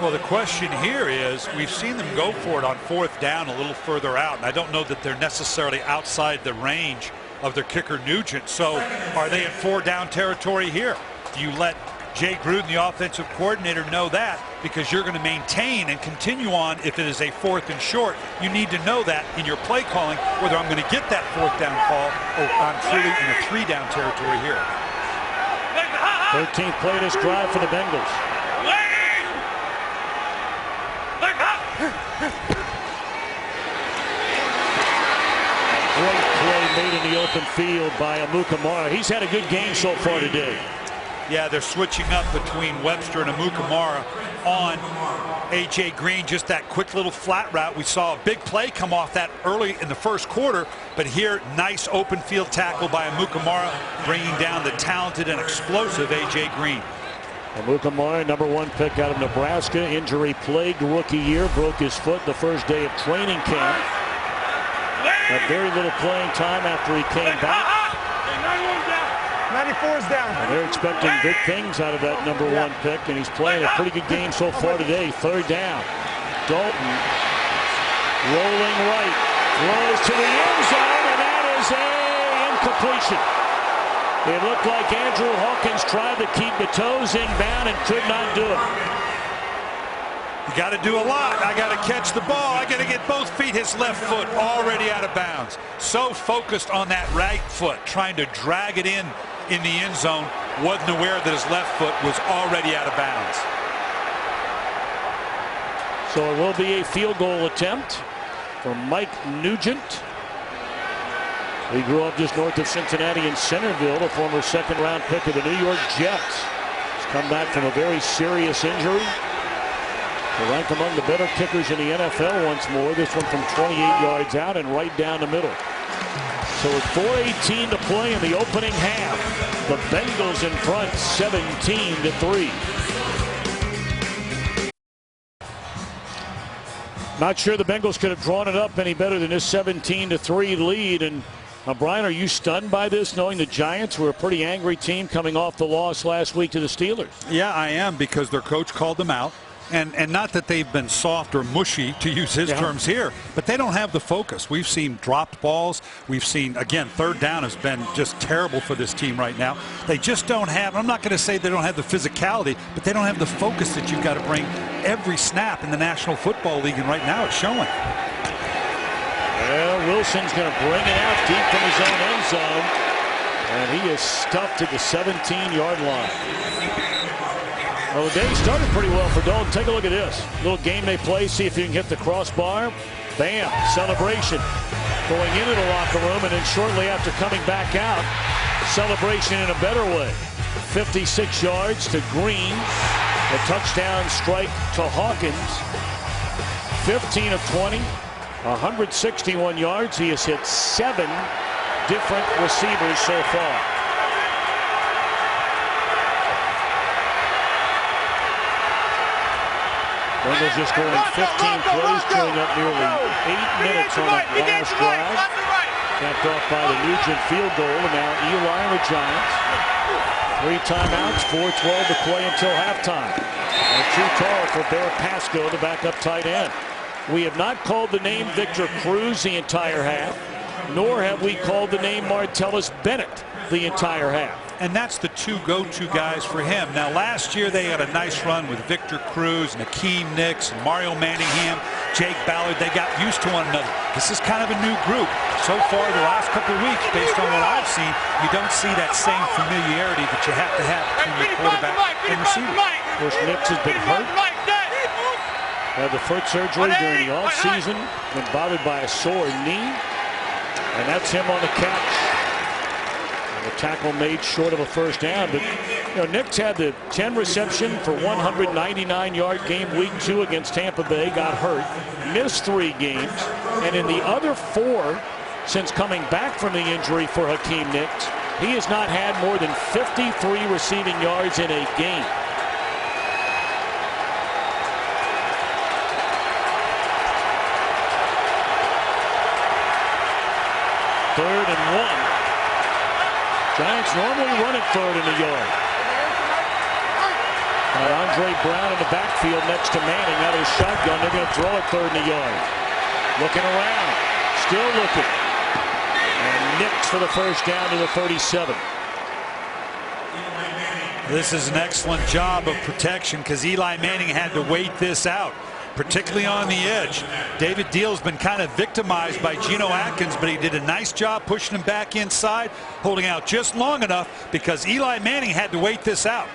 Well, the question here is, we've seen them go for it on 4th down a little further out, and I don't know that they're necessarily outside the range of their kicker Nugent. So are they in 4-down territory here? Do you let Jay Gruden, the offensive coordinator, know that? Because you're going to maintain and continue on if it is a 4th and short. You need to know that in your play calling, whether I'm going to get that 4th down call or I'm truly in a 3-down territory here. 13th play this drive for the Bengals. Great play made in the open field by Amukamara. He's had a good game so far today. Yeah, they're switching up between Webster and Amukamara on A.J. Green. Just that quick little flat route. We saw a big play come off that early in the 1st quarter, but here, nice open field tackle by Amukamara, bringing down the talented and explosive A.J. Green. Amukamara, number 1 pick out of Nebraska, injury-plagued rookie year, broke his foot the first day of training camp. Had very little playing time after he came back. 94 is down. And they're expecting big things out of that number 1 pick, and he's playing a pretty good game so far today. 3rd down. Dalton rolling right, throws to the end zone, and that is an incompletion. It looked like Andrew Hawkins tried to keep the toes inbound and could not do it. You got to do a lot. I got to catch the ball. I got to get both feet. His left foot already out of bounds. So focused on that right foot, trying to drag it in the end zone. Wasn't aware that his left foot was already out of bounds. So it will be a field goal attempt for Mike Nugent. He grew up just north of Cincinnati in Centerville, a former 2nd-round pick of the New York Jets. He's come back from a very serious injury. They rank among the better kickers in the NFL once more. This one from 28 yards out and right down the middle. So with 4:18 to play in the opening half, the Bengals in front 17-3. Not sure the Bengals could have drawn it up any better than this 17-3 lead. And Brian, are you stunned by this, knowing the Giants were a pretty angry team coming off the loss last week to the Steelers? Yeah, I am, because their coach called them out. And not that they've been soft or mushy, to use his terms here, but they don't have the focus. We've seen dropped balls. We've seen, again, third down has been just terrible for this team right now. They just don't have, I'm not going to say they don't have the physicality, but they don't have the focus that you've got to bring every snap in the National Football League, and right now it's showing. Well, Wilson's going to bring it out deep from his own end zone, and he is stuffed at the 17-yard line. Well, the day started pretty well for Dalton. Take a look at this. Little game they play. See if you can hit the crossbar. Bam. Celebration. Going into the locker room, and then shortly after coming back out, celebration in a better way. 56 yards to Green. A touchdown strike to Hawkins. 15 of 20. 161 yards. He has hit 7 different receivers so far. Bengals just going 15 plays, chewing up nearly 8 minutes on that last drive. Capped off by the Nugent field goal, and now Eli and the Giants. 3 timeouts, 4:12 to play until halftime. And too tall for Bear Pasco, the backup tight end. We have not called the name Victor Cruz the entire half, nor have we called the name Martellus Bennett the entire half. And that's the 2 go-to guys for him. Now, last year they had a nice run with Victor Cruz, Nakeem Nicks, Mario Manningham, Jake Ballard. They got used to one another. This is kind of a new group. So far, the last couple of weeks, based on what I've seen, you don't see that same familiarity that you have to have between your quarterback and receiver. Of course, Nicks has been hurt. Had the foot surgery during the offseason. Been bothered by a sore knee. And that's him on the catch. The tackle made short of a first down, but Nicks had the 10 reception for 199-yard game week 2 against Tampa Bay, got hurt, missed 3 games, and in the other 4 since coming back from the injury for Hakeem Nicks, he has not had more than 53 receiving yards in a game. Third and 1. Giants normally run it 3rd in the yard. Got Andre Brown in the backfield next to Manning. Out of the shotgun. They're going to throw it 3rd in the yard. Looking around. Still looking. And Nicks for the first down to the 37. This is an excellent job of protection, because Eli Manning had to wait this out, particularly on the edge. David Deal's been kind of victimized by Geno Atkins, but he did a nice job pushing him back inside, holding out just long enough, because Eli Manning had to wait this out.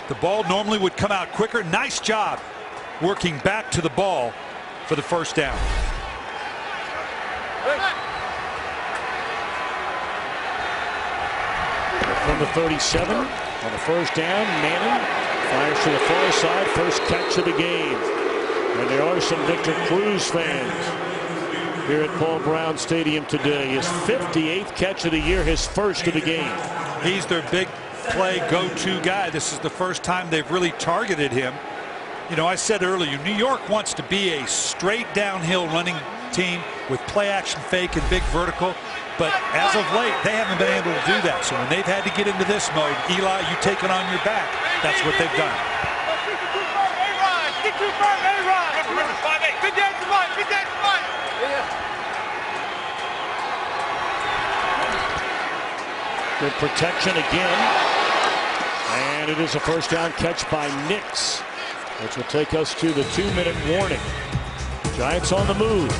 The ball normally would come out quicker. Nice job working back to the ball for the first down. From the 37 on the first down, Manning fires to the far side. First catch of the game. And there are some Victor Cruz fans here at Paul Brown Stadium today. His 58th catch of the year, his first of the game. He's their big play go-to guy. This is the first time they've really targeted him. You know, I said earlier, New York wants to be a straight downhill running team with play action fake and big vertical. But as of late, they haven't been able to do that. So when they've had to get into this mode, Eli, you take it on your back. That's what they've done. Good protection again. And it is a first down catch by Nicks, which will take us to the 2-minute warning. Giants on the move.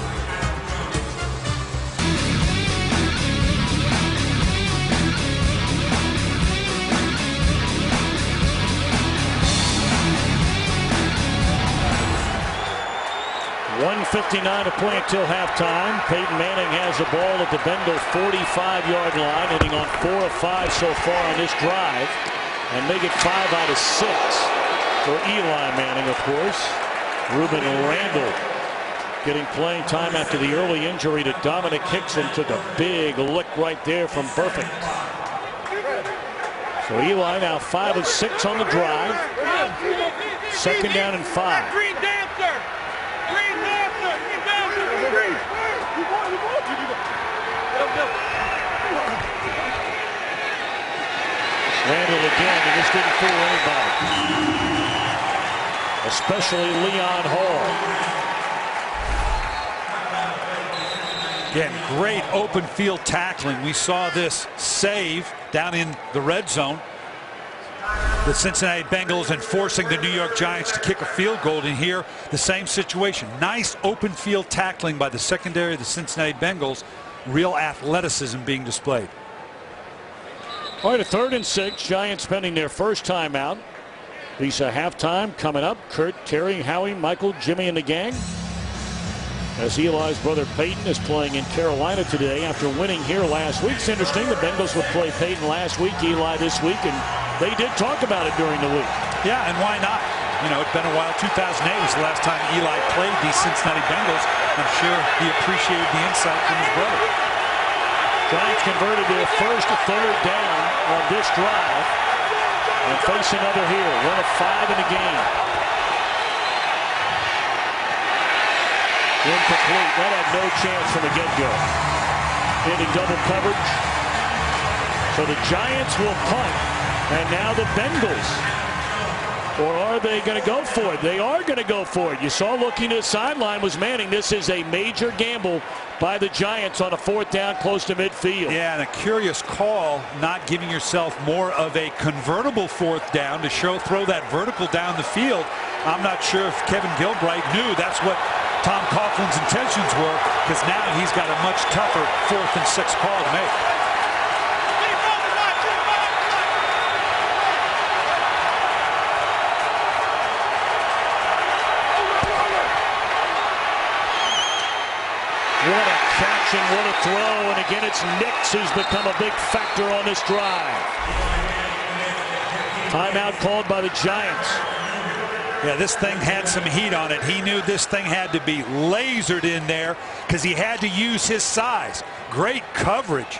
.159 to play until halftime. Peyton Manning has the ball at the Bengal 45-yard line, hitting on 4 of 5 so far on this drive, and make it 5 out of 6 for Eli Manning, of course. Ruben Randall getting playing time after the early injury to Dominic Hickson. Took a big lick right there from Burfict. So Eli now 5 of 6 on the drive. 2nd down and 5. Green dancer! Green dancer! Green dancer! Randall again, and this didn't fool anybody. Especially Leon Hall. Again, great open field tackling. We saw this save down in the red zone. The Cincinnati Bengals enforcing the New York Giants to kick a field goal. In here, the same situation. Nice open field tackling by the secondary of the Cincinnati Bengals. Real athleticism being displayed. All right, a 3rd and 6. Giants spending their first timeout. Lisa halftime coming up. Kurt, Terry, Howie, Michael, Jimmy, and the gang. As Eli's brother Peyton is playing in Carolina today after winning here last week. It's interesting, the Bengals would play Peyton last week, Eli this week, and they did talk about it during the week. Yeah, and why not? You know, it's been a while. 2008 was the last time Eli played these Cincinnati Bengals. I'm sure he appreciated the insight from his brother. Giants converted their first 3rd down on this drive and face another here. 1 of 5 in the game. Incomplete. That had no chance from the get-go. Into double coverage. So the Giants will punt. And now the Bengals. Or are they going to go for it? They are going to go for it. You saw looking to the sideline was Manning. This is a major gamble by the Giants on a 4th down close to midfield. Yeah, and a curious call, not giving yourself more of a convertible 4th down to throw that vertical down the field. I'm not sure if Kevin Gilbride knew that's what Tom Coughlin's intentions were, because now he's got a much tougher 4th and 6 call to make. What a catch and what a throw. And again, it's Nix who's become a big factor on this drive. Timeout called by the Giants. Yeah, this thing had some heat on it. He knew this thing had to be lasered in there because he had to use his size. Great coverage.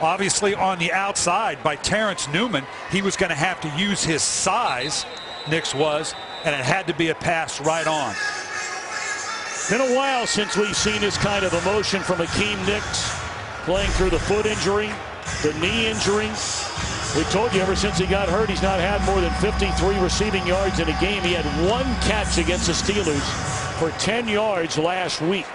Obviously on the outside by Terrence Newman. He was going to have to use his size, Nix was, and it had to be a pass right on. Been a while since we've seen this kind of emotion from Akeem Nix, playing through the foot injury, the knee injury. We told you ever since he got hurt, he's not had more than 53 receiving yards in a game. He had 1 catch against the Steelers for 10 yards last week.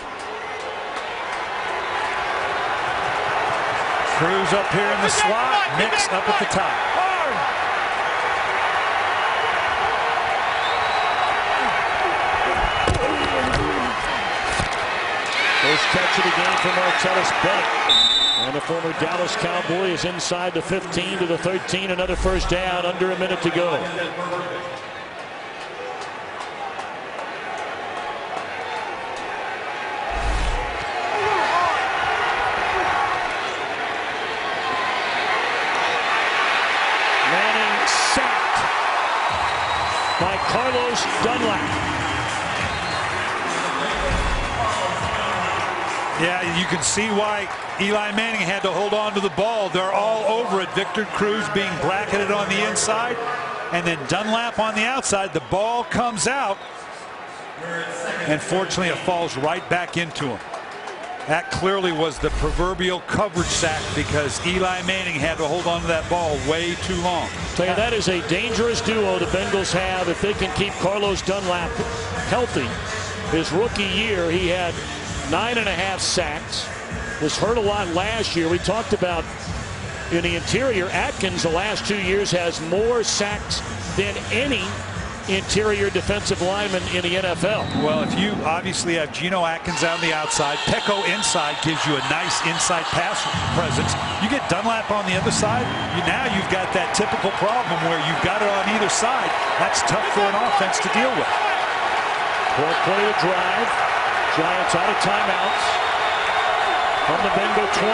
Cruz up here in the slot, Nix up at the top. First catch of the game for Martellus Bennett. And the former Dallas Cowboy is inside the 15 to the 13. Another 1st down, under a minute to go. Manning sacked by Carlos Dunlap. Yeah, you can see why Eli Manning had to hold on to the ball. They're all over it. Victor Cruz being bracketed on the inside, and then Dunlap on the outside. The ball comes out, and fortunately it falls right back into him. That clearly was the proverbial coverage sack because Eli Manning had to hold on to that ball way too long. Tell you, that is a dangerous duo the Bengals have if they can keep Carlos Dunlap healthy. His rookie year, he had 9.5 sacks. Was hurt a lot last year. We talked about in the interior, Atkins the last 2 years has more sacks than any interior defensive lineman in the NFL. Well, if you obviously have Geno Atkins on the outside, Pecco inside gives you a nice inside pass presence. You get Dunlap on the other side, now you've got that typical problem where you've got it on either side. That's tough for an offense to deal with. 4th play of drive. Giants out of timeouts from the Bengal 20.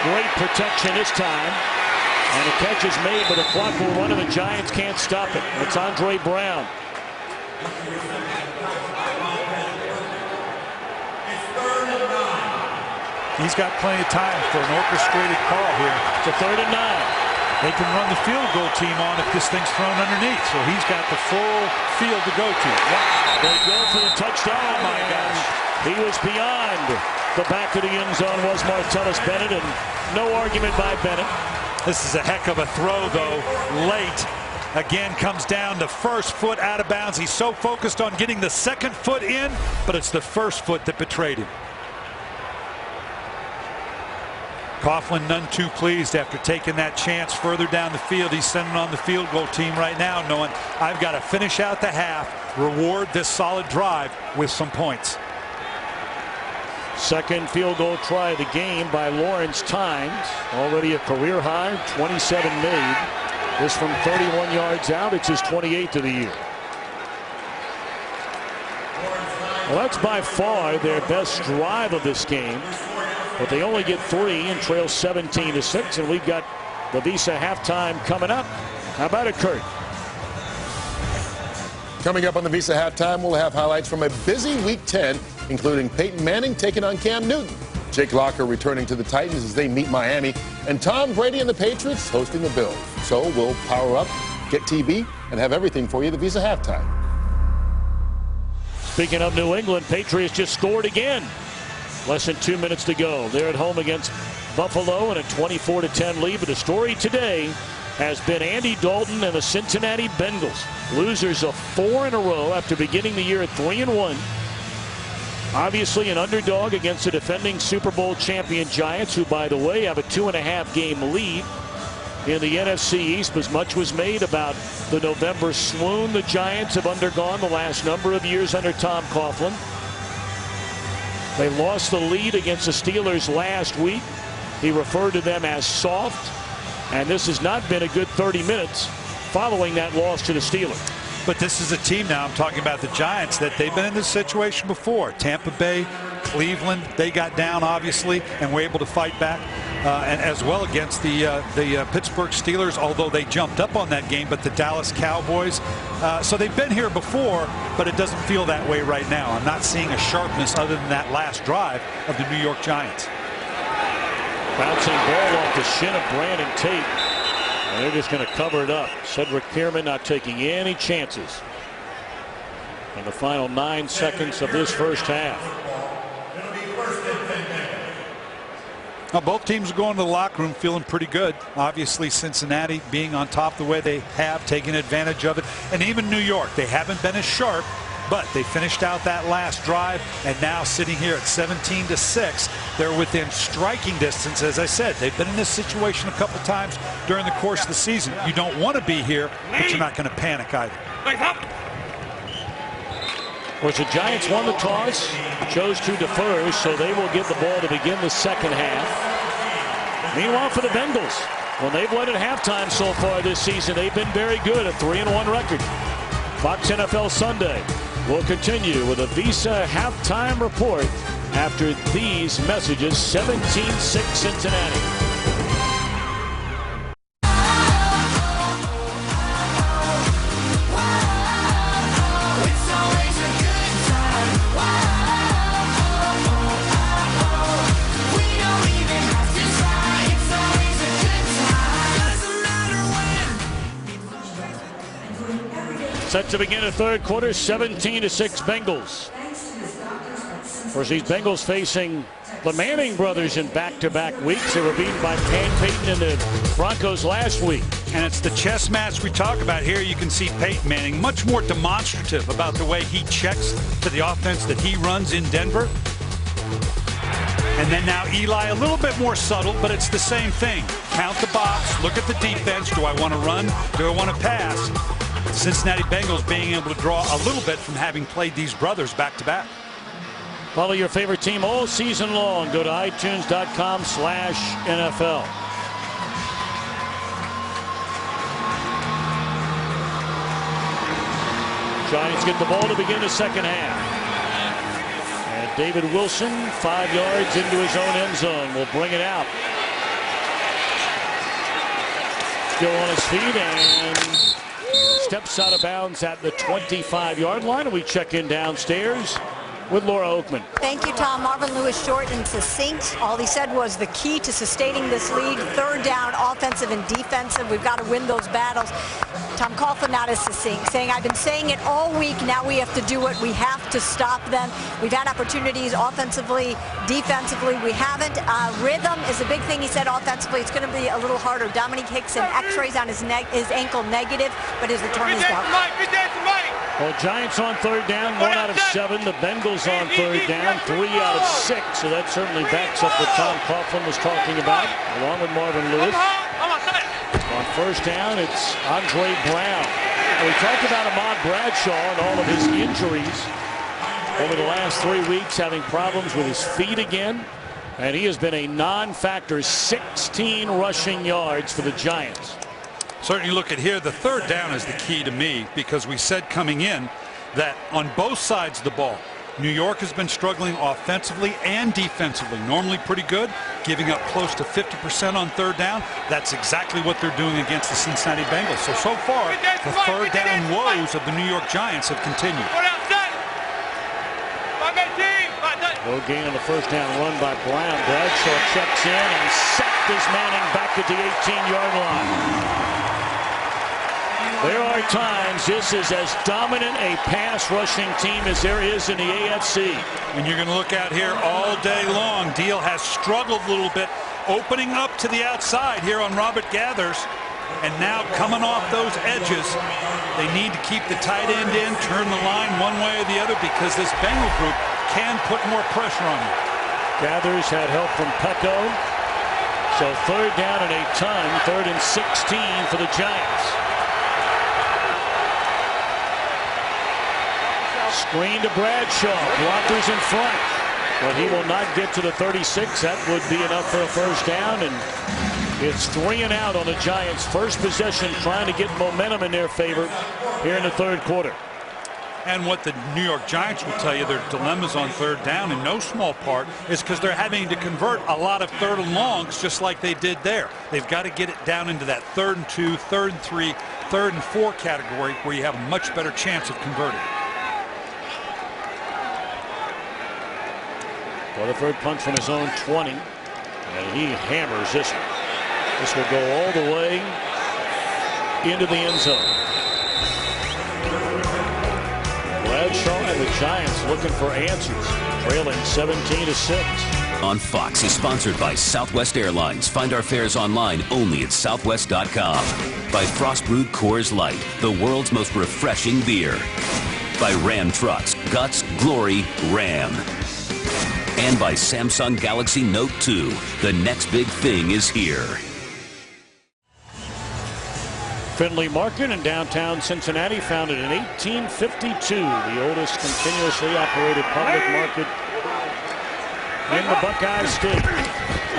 Great protection this time. And the catch is made, but the clock will run and the Giants can't stop it. It's Andre Brown. He's got plenty of time for an orchestrated call here. It's a 3rd and 9. They can run the field goal team on if this thing's thrown underneath. So he's got the full field to go to. Wow. They go for the touchdown. Oh my gosh. He was beyond the back of the end zone was Martellus Bennett, and no argument by Bennett. This is a heck of a throw, though, late. Again, comes down to first foot out of bounds. He's so focused on getting the second foot in, but it's the first foot that betrayed him. Coughlin none too pleased after taking that chance further down the field. He's sending on the field goal team right now, knowing I've got to finish out the half, reward this solid drive with some points. Second field goal try of the game by Lawrence Times. Already a career high, 27 made. This from 31 yards out. It's his 28th of the year. Well, that's by far their best drive of this game. But they only get 3 and trail 17-6. And we've got the Visa halftime coming up. How about it, Kurt? Coming up on the Visa halftime, we'll have highlights from a busy Week 10, including Peyton Manning taking on Cam Newton, Jake Locker returning to the Titans as they meet Miami, and Tom Brady and the Patriots hosting the Bills. So we'll power up, get TV, and have everything for you at the Visa halftime. Speaking of New England, Patriots just scored again. Less than 2 minutes to go. They're at home against Buffalo in a 24-10 lead. But the story today has been Andy Dalton and the Cincinnati Bengals. Losers of 4 in a row after beginning the year at 3-1. Obviously an underdog against the defending Super Bowl champion Giants, who, by the way, have a 2.5 game lead in the NFC East. But much was made about the November swoon the Giants have undergone the last number of years under Tom Coughlin. They lost the lead against the Steelers last week. He referred to them as soft, and this has not been a good 30 minutes following that loss to the Steelers. But this is a team now, I'm talking about the Giants, that they've been in this situation before. Tampa Bay, Cleveland, they got down, obviously, and were able to fight back. And as well against the Pittsburgh Steelers, although they jumped up on that game, but the Dallas Cowboys. So they've been here before, but it doesn't feel that way right now. I'm not seeing a sharpness other than that last drive of the New York Giants. Bouncing ball off the shin of Brandon Tate. And they're just going to cover it up. Cedric Pierman not taking any chances in the final 9 seconds of this first half. Now, both teams are going to the locker room feeling pretty good. Obviously, Cincinnati being on top the way they have, taking advantage of it. And even New York, they haven't been as sharp, but they finished out that last drive. And now sitting here at 17-6, they're within striking distance. As I said, they've been in this situation a couple times during the course of the season. You don't want to be here, but you're not going to panic either. Of course, the Giants won the toss, chose to defer, so they will get the ball to begin the second half. Meanwhile, for the Bengals, when they've led at halftime so far this season, they've been very good, a 3-1 record. Fox NFL Sunday will continue with a Visa halftime report after these messages. 17-6 Cincinnati. Set to begin the third quarter, 17-6 Bengals. Of course, these Bengals facing the Manning brothers in back-to-back weeks. They were beaten by Peyton and the Broncos last week. And it's the chess match we talk about here. You can see Peyton Manning much more demonstrative about the way he checks to the offense that he runs in Denver. And then now Eli a little bit more subtle, but it's the same thing. Count the box, look at the defense. Do I want to run? Do I want to pass? Cincinnati Bengals being able to draw a little bit from having played these brothers back-to-back. Follow your favorite team all season long. Go to iTunes.com/NFL. Giants get the ball to begin the second half. And David Wilson, 5 yards into his own end zone, will bring it out. Still on his feet and steps out of bounds at the 25-yard line. And we check in downstairs with Laura Oakman. Thank you, Tom. Marvin Lewis short and succinct. All he said was the key to sustaining this lead, third down, offensive and defensive. We've got to win those battles. Tom Coughlin not as succinct, saying, I've been saying it all week. Now we have to do it. We have to stop them. We've had opportunities offensively, defensively. We haven't. Rhythm is a big thing. He said offensively it's going to be a little harder. Dominique Hickson, x-rays on his ankle negative, but his return is down. Well, Giants on third down, 1 out of 7. The Bengals on third down, 3 out of 6. So that certainly backs up what Tom Coughlin was talking about, along with Marvin Lewis. On first down, it's Andre Brown. We talked about Ahmad Bradshaw and all of his injuries over the last 3 weeks, having problems with his feet again. And he has been a non-factor, 16 rushing yards for the Giants. Certainly look at here, the third down is the key to me, because we said coming in that on both sides of the ball, New York has been struggling offensively and defensively. Normally pretty good, giving up close to 50% on third down. That's exactly what they're doing against the Cincinnati Bengals. So far, the third down woes of the New York Giants have continued. No gain on the first down run by Brown. Bradshaw checks in and sacked as Manning back at the 18-yard line. There are times this is as dominant a pass rushing team as there is in the AFC. And you're going to look out here all day long. Deal has struggled a little bit, opening up to the outside here on Robert Gathers. And now coming off those edges, they need to keep the tight end in, turn the line one way or the other, because this Bengal group can put more pressure on you. Gathers had help from Pecco. So third down and a ton, 3rd and 16 for the Giants. Screen to Bradshaw, blockers in front, but he will not get to the 36. That would be enough for a first down, and it's 3 and out on the Giants' first possession, trying to get momentum in their favor here in the third quarter. And what the New York Giants will tell you, their dilemmas on third down in no small part is because they're having to convert a lot of 3rd and longs, just like they did there. They've got to get it down into that 3rd and 2, 3rd and 3, 3rd and 4 category where you have a much better chance of converting. Rutherford punts from his own 20, and he hammers this one. This will go all the way into the end zone. Bradshaw and the Giants looking for answers, trailing 17-6. On Fox is sponsored by Southwest Airlines. Find our fares online only at southwest.com. By Frost Brewed Coors Light, the world's most refreshing beer. By Ram Trucks, Guts, Glory, Ram. And by Samsung Galaxy Note 2. The next big thing is here. Findlay Market in downtown Cincinnati, founded in 1852, the oldest continuously operated public market in the Buckeye State.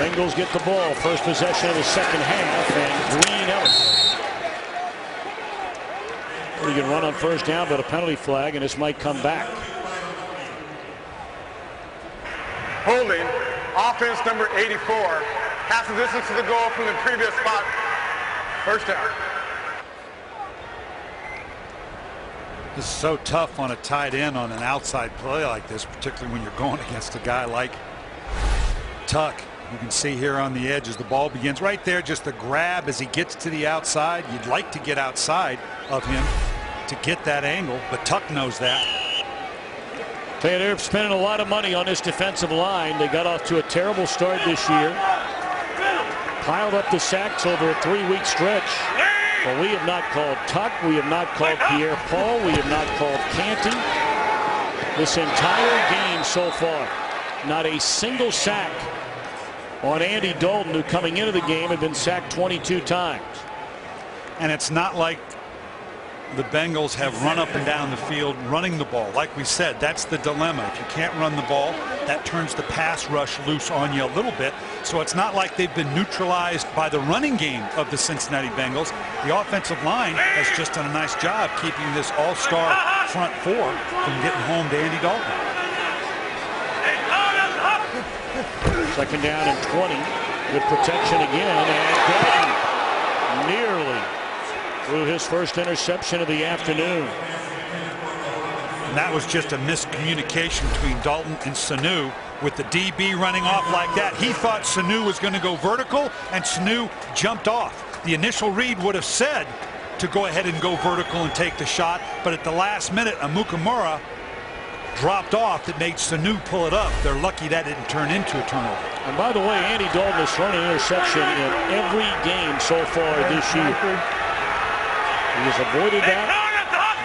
Bengals get the ball, first possession of the second half, and Green Ellis. He can run on first down, but a penalty flag, and this might come back. Holding, offense number 84. Half the distance to the goal from the previous spot. First down. This is so tough on a tight end on an outside play like this, particularly when you're going against a guy like Tuck. You can see here on the edge as the ball begins right there, just a grab as he gets to the outside. You'd like to get outside of him to get that angle, but Tuck knows that. They're spending a lot of money on this defensive line. They got off to a terrible start this year. Piled up the sacks over a 3-week stretch. But we have not called Tuck. We have not called Pierre-Paul. We have not called Canty. This entire game so far, not a single sack on Andy Dalton, who coming into the game had been sacked 22 times. And it's not like the Bengals have run up and down the field running the ball. Like we said, that's the dilemma. If you can't run the ball, that turns the pass rush loose on you a little bit. So it's not like they've been neutralized by the running game of the Cincinnati Bengals. The offensive line has just done a nice job keeping this all-star front four from getting home to Andy Dalton. Second down and 20. Good protection again, and Dalton nearly threw his first interception of the afternoon. And that was just a miscommunication between Dalton and Sanu with the DB running off like that. He thought Sanu was going to go vertical, and Sanu jumped off. The initial read would have said to go ahead and go vertical and take the shot, but at the last minute, Amukamara dropped off that made Sanu pull it up. They're lucky that didn't turn into a turnover. And by the way, Andy Dalton has thrown an interception in every game so far this year. He has avoided that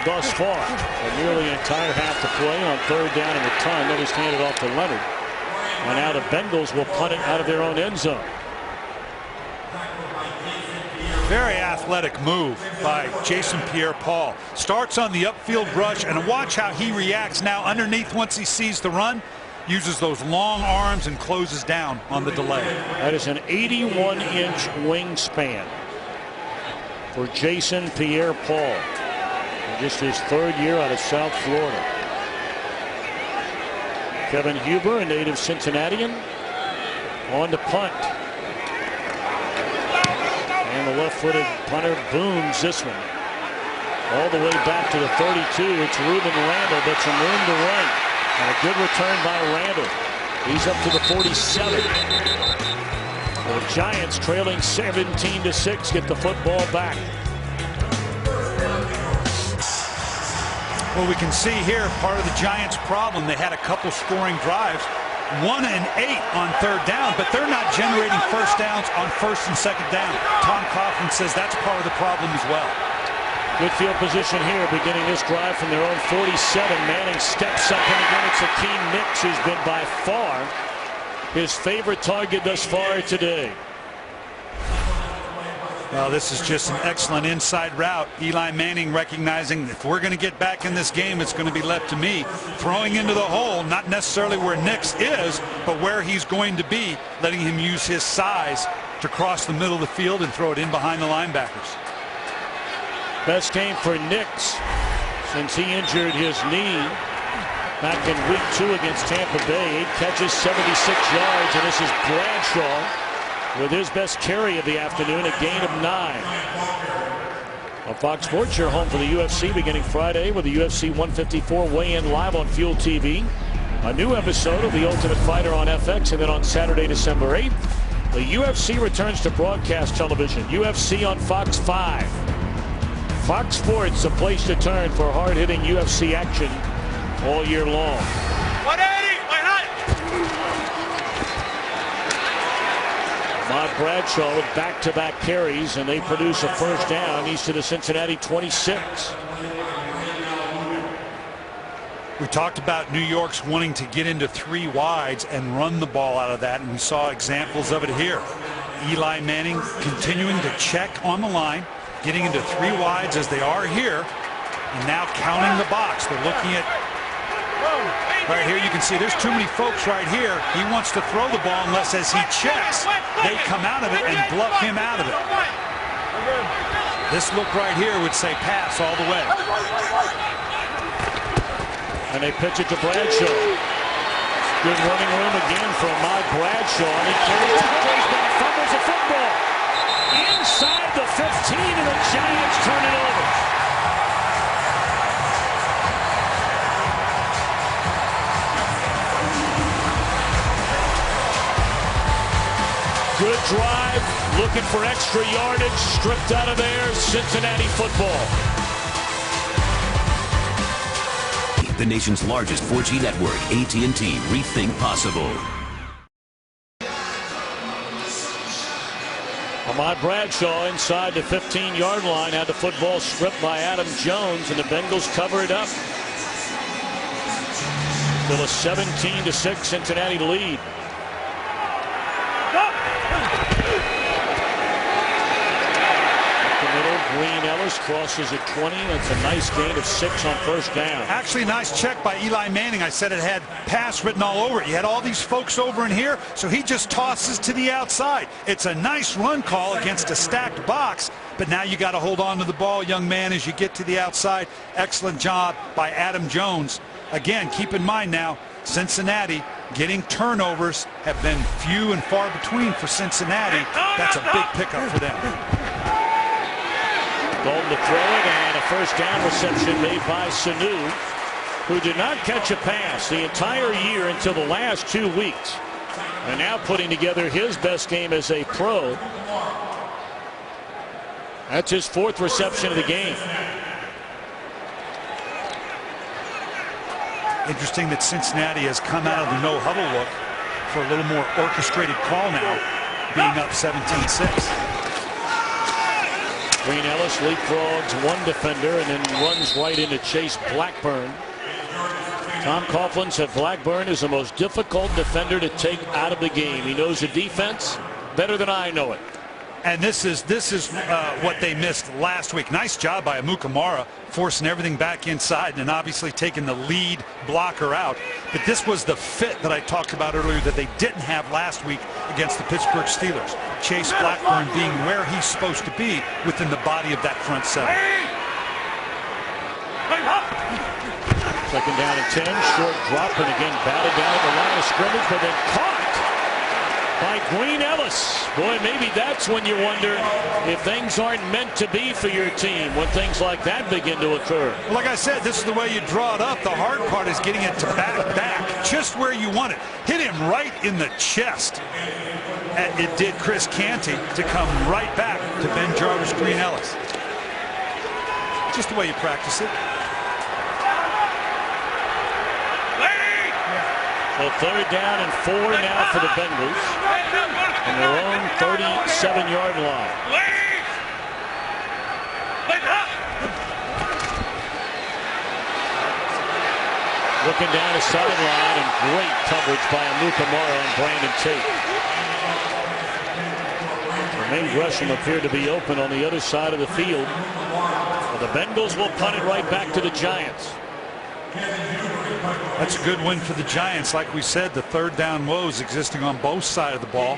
thus far. A nearly entire half to play on 3rd down and a ton. That is handed off to Leonard. And now the Bengals will punt it out of their own end zone. Very athletic move by Jason Pierre-Paul. Starts on the upfield rush, and watch how he reacts now underneath once he sees the run. Uses those long arms and closes down on the delay. That is an 81-inch wingspan for Jason Pierre-Paul. Just his 3rd year out of South Florida. Kevin Huber, a native Cincinnatian, on to punt. And the left-footed punter booms this one all the way back to the 32. It's Ruben Randall, but some room to run. And a good return by Randall. He's up to the 47. The Giants trailing 17-6 get the football back. Well, we can see here part of the Giants' problem. They had a couple scoring drives, 1 and 8 on 3rd down, but they're not generating first downs on 1st and 2nd down. Tom Coughlin says that's part of the problem as well. Good field position here, beginning this drive from their own 47. Manning steps up, and again it's Akeem Nicks, who's been by far his favorite target thus far today. Well, this is just an excellent inside route. Eli Manning recognizing if we're going to get back in this game, it's going to be left to me. Throwing into the hole, not necessarily where Nicks is, but where he's going to be, letting him use his size to cross the middle of the field and throw it in behind the linebackers. Best game for Nicks since he injured his knee back in week 2 against Tampa Bay. 8 catches, 76 yards, and this is Bradshaw with his best carry of the afternoon, a gain of 9. On Fox Sports, your home for the UFC beginning Friday with the UFC 154 weigh-in live on Fuel TV. A new episode of The Ultimate Fighter on FX, and then on Saturday, December 8th, the UFC returns to broadcast television. UFC on Fox 5. Fox Sports, a place to turn for hard-hitting UFC action all year long. 180, why not? Ahmad Bradshaw with back-to-back carries, and they produce a first down. He's to the Cincinnati 26. We talked about New York's wanting to get into 3 wides and run the ball out of that, and we saw examples of it here. Eli Manning continuing to check on the line, getting into 3 wides as they are here, and now counting the box. They're looking at right here. You can see there's too many folks right here. He wants to throw the ball unless as he checks, they come out of it and bluff him out of it. This look right here would say pass all the way. And they pitch it to Bradshaw. Good running room again for Ahmad Bradshaw. And he carries it, goes back, fumbles the football. Inside the 15, and the Giants turn it over. Good drive, looking for extra yardage, stripped out of there, Cincinnati football. The nation's largest 4G network, AT&T, rethink possible. Ahmad Bradshaw inside the 15-yard line, had the football stripped by Adam Jones, and the Bengals cover it up. Still a 17-6 Cincinnati lead. Green Ellis crosses at 20. That's a nice gain of 6 on first down. Actually, a nice check by Eli Manning. I said it had pass written all over it. You had all these folks over in here, so he just tosses to the outside. It's a nice run call against a stacked box, but now you got to hold on to the ball, young man, as you get to the outside. Excellent job by Adam Jones. Again, keep in mind now, Cincinnati getting turnovers have been few and far between for Cincinnati. That's a big pickup for them. Dalton to throw it, and a first down reception made by Sanu, who did not catch a pass the entire year until the last 2 weeks. And now putting together his best game as a pro. That's his 4th reception of the game. Interesting that Cincinnati has come out of the no huddle look for a little more orchestrated call now, being up 17-6. Green Ellis leapfrogs one defender and then runs right into Chase Blackburn. Tom Coughlin said Blackburn is the most difficult defender to take out of the game. He knows the defense better than I know it. And this is what they missed last week. Nice job by Amukamara, forcing everything back inside and obviously taking the lead blocker out. But this was the fit that I talked about earlier that they didn't have last week against the Pittsburgh Steelers. Chase Blackburn being where he's supposed to be within the body of that front seven. Second down and 10, short drop, and again batted down at the line of scrimmage, but then caught by Green Ellis. Boy, maybe that's when you wonder if things aren't meant to be for your team, when things like that begin to occur. Well, like I said, this is the way you draw it up. The hard part is getting it to back, just where you want it. Hit him right in the chest. And it did Chris Canty to come right back to Ben Jarvis Green Ellis. Just the way you practice it. So 3rd down and 4 now for the Bengals on their own 37-yard line. Looking down the sideline, and great coverage by Amukamara and Brandon Tate. Jermaine Gresham appeared to be open on the other side of the field. Well, the Bengals will punt it right back to the Giants. That's a good win for the Giants. Like we said, the 3rd down woes existing on both sides of the ball.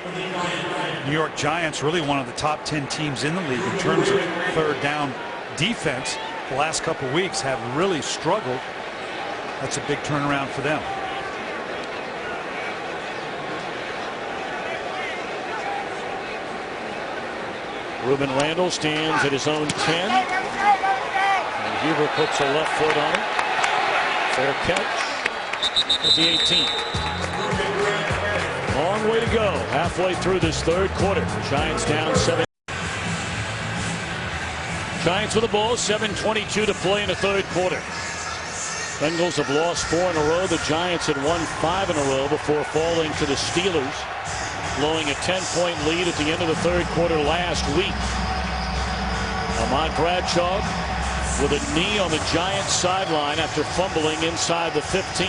New York Giants really one of the top 10 teams in the league in terms of 3rd down defense. The last couple of weeks have really struggled. That's a big turnaround for them. Ruben Randall stands at his own 10. And Huber puts a left foot on it. Fair catch at the 18. Long way to go. Halfway through this 3rd quarter. Giants down 7. Giants with the ball. 7:22 to play in the 3rd quarter. Bengals have lost 4 in a row. The Giants had won 5 in a row before falling to the Steelers, blowing a 10-point lead at the end of the 3rd quarter last week. Ahmad Bradshaw with a knee on the Giants sideline after fumbling inside the 15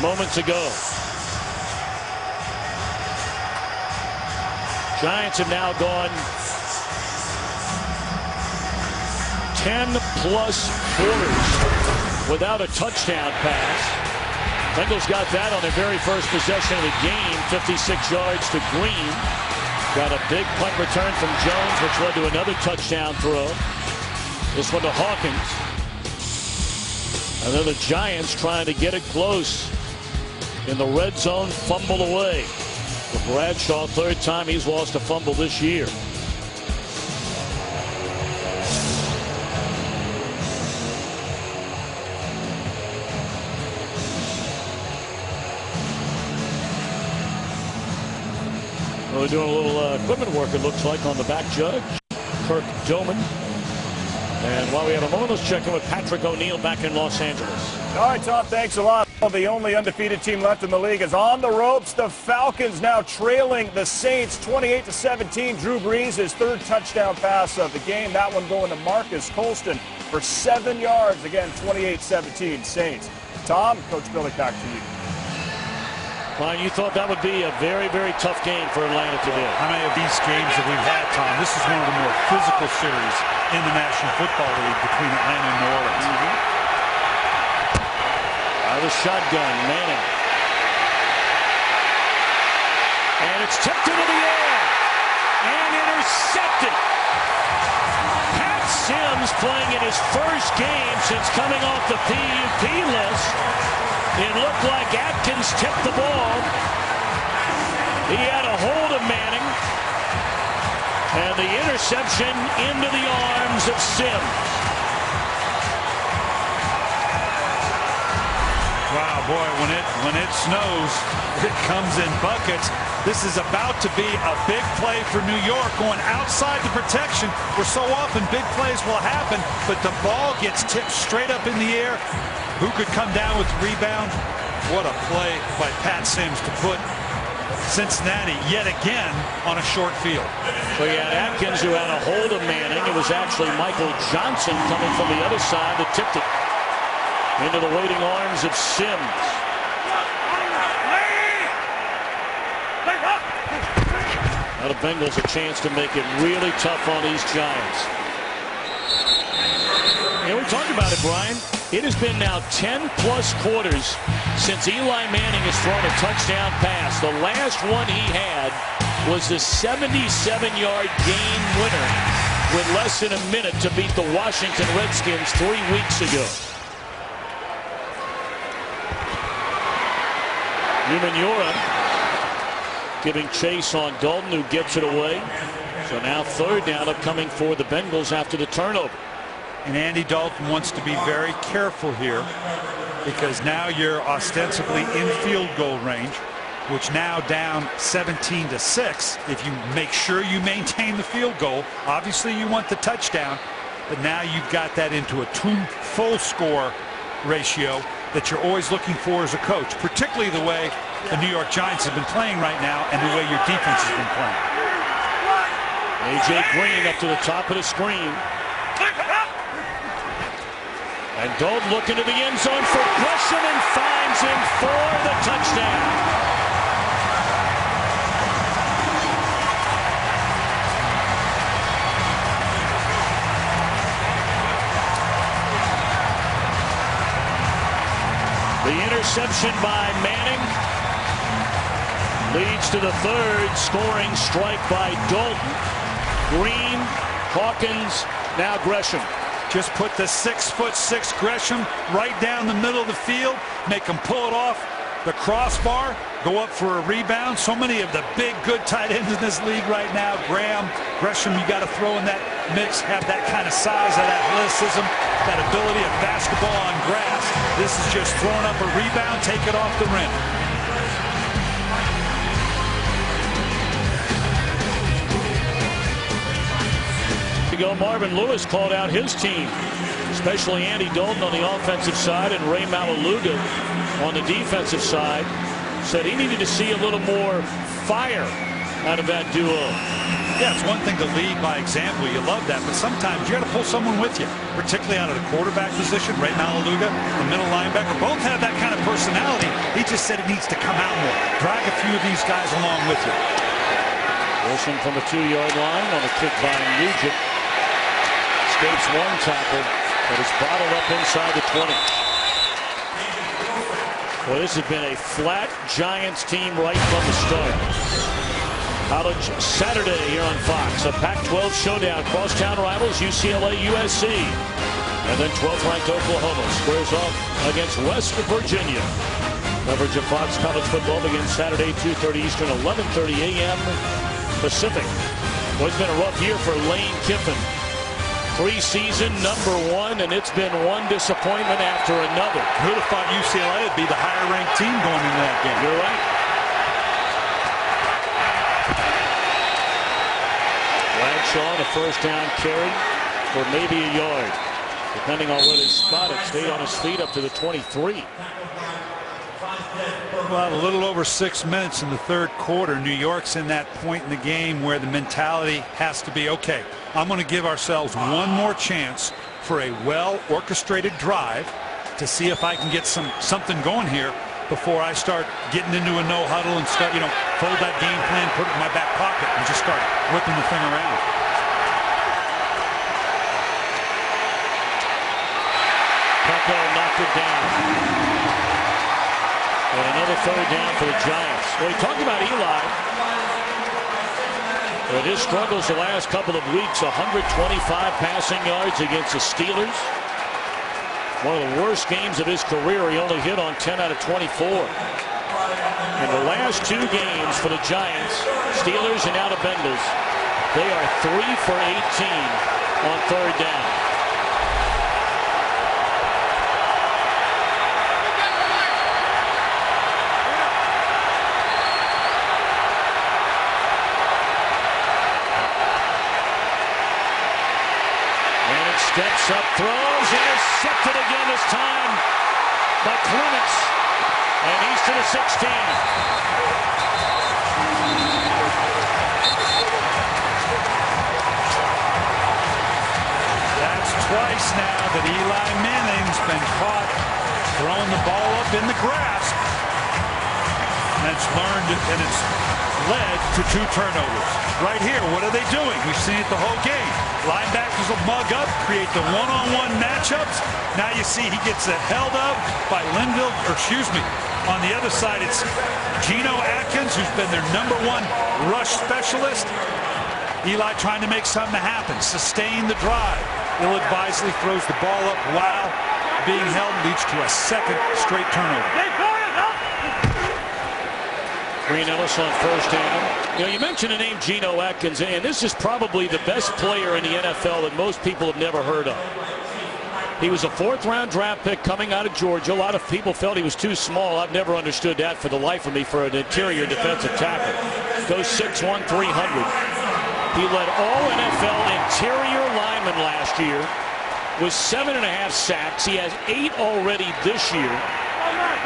moments ago. Giants have now gone 10-plus quarters without a touchdown pass. Bengals got that on their very first possession of the game, 56 yards to Green. Got a big punt return from Jones, which led to another touchdown throw. This one to Hawkins. And then the Giants trying to get it close in the red zone, fumble away. For Bradshaw, 3rd time he's lost a fumble this year. Well, they're doing a little equipment work, it looks like, on the back judge, Kirk Doman. And while we have a moment, let's check in with Patrick O'Neill back in Los Angeles. All right, Tom, thanks a lot. The only undefeated team left in the league is on the ropes. The Falcons now trailing the Saints 28-17. Drew Brees, his 3rd touchdown pass of the game. That one going to Marcus Colston for 7 yards. Again, 28-17 Saints. Tom, Coach Billy, back to you. Brian, you thought that would be a very, very tough game for Atlanta today. How many of these games that we've had, Tom? This is one of the more physical series in the National Football League between Atlanta and New Orleans. Out of the shotgun, Manning. And it's tipped into the air. And intercepted. Pat Sims playing in his first game since coming off the PUP list. It looked like Atkins tipped the ball. He had a hold of Manning. And the interception into the arms of Sims. Wow, boy, when it snows, it comes in buckets. This is about to be a big play for New York, going outside the protection, where so often big plays will happen, but the ball gets tipped straight up in the air. Who could come down with the rebound? What a play by Pat Sims to put Cincinnati yet again on a short field. So you had Atkins, who had a hold of Manning. It was actually Michael Johnson coming from the other side that tipped it into the waiting arms of Sims. Now the Bengals a chance to make it really tough on these Giants. You know, we talked about it, Brian. It has been now 10-plus quarters since Eli Manning has thrown a touchdown pass. The last one he had was the 77-yard game winner with less than a minute to beat the Washington Redskins 3 weeks ago. Umanura giving chase on Dalton, who gets it away. So now third down upcoming for the Bengals after the turnover. And Andy Dalton wants to be very careful here, because now you're ostensibly in field goal range, which now down 17-6. If you make sure you maintain the field goal, obviously you want the touchdown, but now you've got that into a 2 full score ratio that you're always looking for as a coach, particularly the way the New York Giants have been playing right now and the way your defense has been playing. A.J. Green up to the top of the screen. And Dalton looking to the end zone for Gresham and finds him for the touchdown. The interception by Manning leads to the third scoring strike by Dalton. Green, Hawkins, now Gresham. Just put the 6'6" Gresham right down the middle of the field, make him pull it off the crossbar, go up for a rebound. So many of the big, good tight ends in this league right now. Graham, Gresham, you got to throw in that mix, have that kind of size, that athleticism, that ability of basketball on grass. This is just throwing up a rebound, take it off the rim. Marvin Lewis called out his team, especially Andy Dalton on the offensive side and Ray Malaluga on the defensive side. Said he needed to see a little more fire out of that duo. Yeah, it's one thing to lead by example. You love that, but sometimes you got to pull someone with you, particularly out of the quarterback position. Ray Malaluga, the middle linebacker, both have that kind of personality. He just said it needs to come out more. Drag a few of these guys along with you. Wilson from the 2-yard line on the kick by Nugent. Escapes one tackle, but is bottled up inside the 20. Well, this has been a flat Giants team right from the start. College Saturday here on Fox. A Pac-12 showdown. Crosstown rivals UCLA, USC. And then 12th ranked Oklahoma squares off against West Virginia. Coverage of Fox College football begins Saturday, 2:30 Eastern, 11:30 a.m. Pacific. Well, it's been a rough year for Lane Kiffin. Preseason #1, and it's been one disappointment after another. Who'd have thought UCLA would be the higher-ranked team going into that game? You're right. Bradshaw, the first down carry for maybe a yard, depending on where they spot it. Stayed on his feet up to the 23. Well, a little over 6 minutes in the third quarter. New York's in that point in the game where the mentality has to be, okay, I'm going to give ourselves one more chance for a well-orchestrated drive to see if I can get something going here before I start getting into a no-huddle and start, fold that game plan, put it in my back pocket, and just start whipping the thing around. Pecco knocked it down. And another third down for the Giants. Well, we talked about Eli. With his struggles the last couple of weeks, 125 passing yards against the Steelers. One of the worst games of his career. He only hit on 10 out of 24. In the last 2 games for the Giants, Steelers and now the Bengals, They are 3 for 18 on third down. Steps up, throws, intercepted again this time by Clements, and he's to the 16. That's twice now that Eli Manning's been caught throwing the ball up in the grasp, and it's led to 2 turnovers. Right here, what are they doing? We've seen it the whole game. Linebackers will mug up, create the one-on-one matchups. Now you see he gets held up by Linville, on the other side it's Geno Atkins, who's been their #1 rush specialist. Eli trying to make something happen, sustain the drive. Ill-advisedly throws the ball up while being held, leads to a second straight turnover. Green Ellis on first down. You mentioned the name Geno Atkins, and this is probably the best player in the NFL that most people have never heard of. He was a 4th-round draft pick coming out of Georgia. A lot of people felt he was too small. I've never understood that for the life of me for an interior defensive tackle. Goes 6'1", 300. He led all NFL interior linemen last year with 7.5 sacks. He has 8 already this year,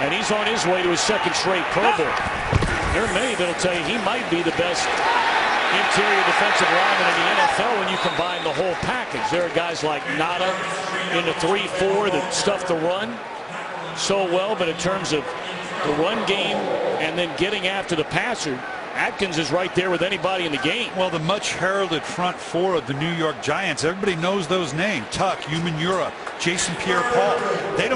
and he's on his way to his 2nd straight Pro Bowl. There are many that'll tell you he might be the best interior defensive lineman in the NFL when you combine the whole package. There are guys like Nada in the 3-4 that stuff the run so well, but in terms of the run game and then getting after the passer, Atkins is right there with anybody in the game. Well, the much heralded front 4 of the New York Giants, everybody knows those names. Tuck, Umenyiora, Jason Pierre-Paul. They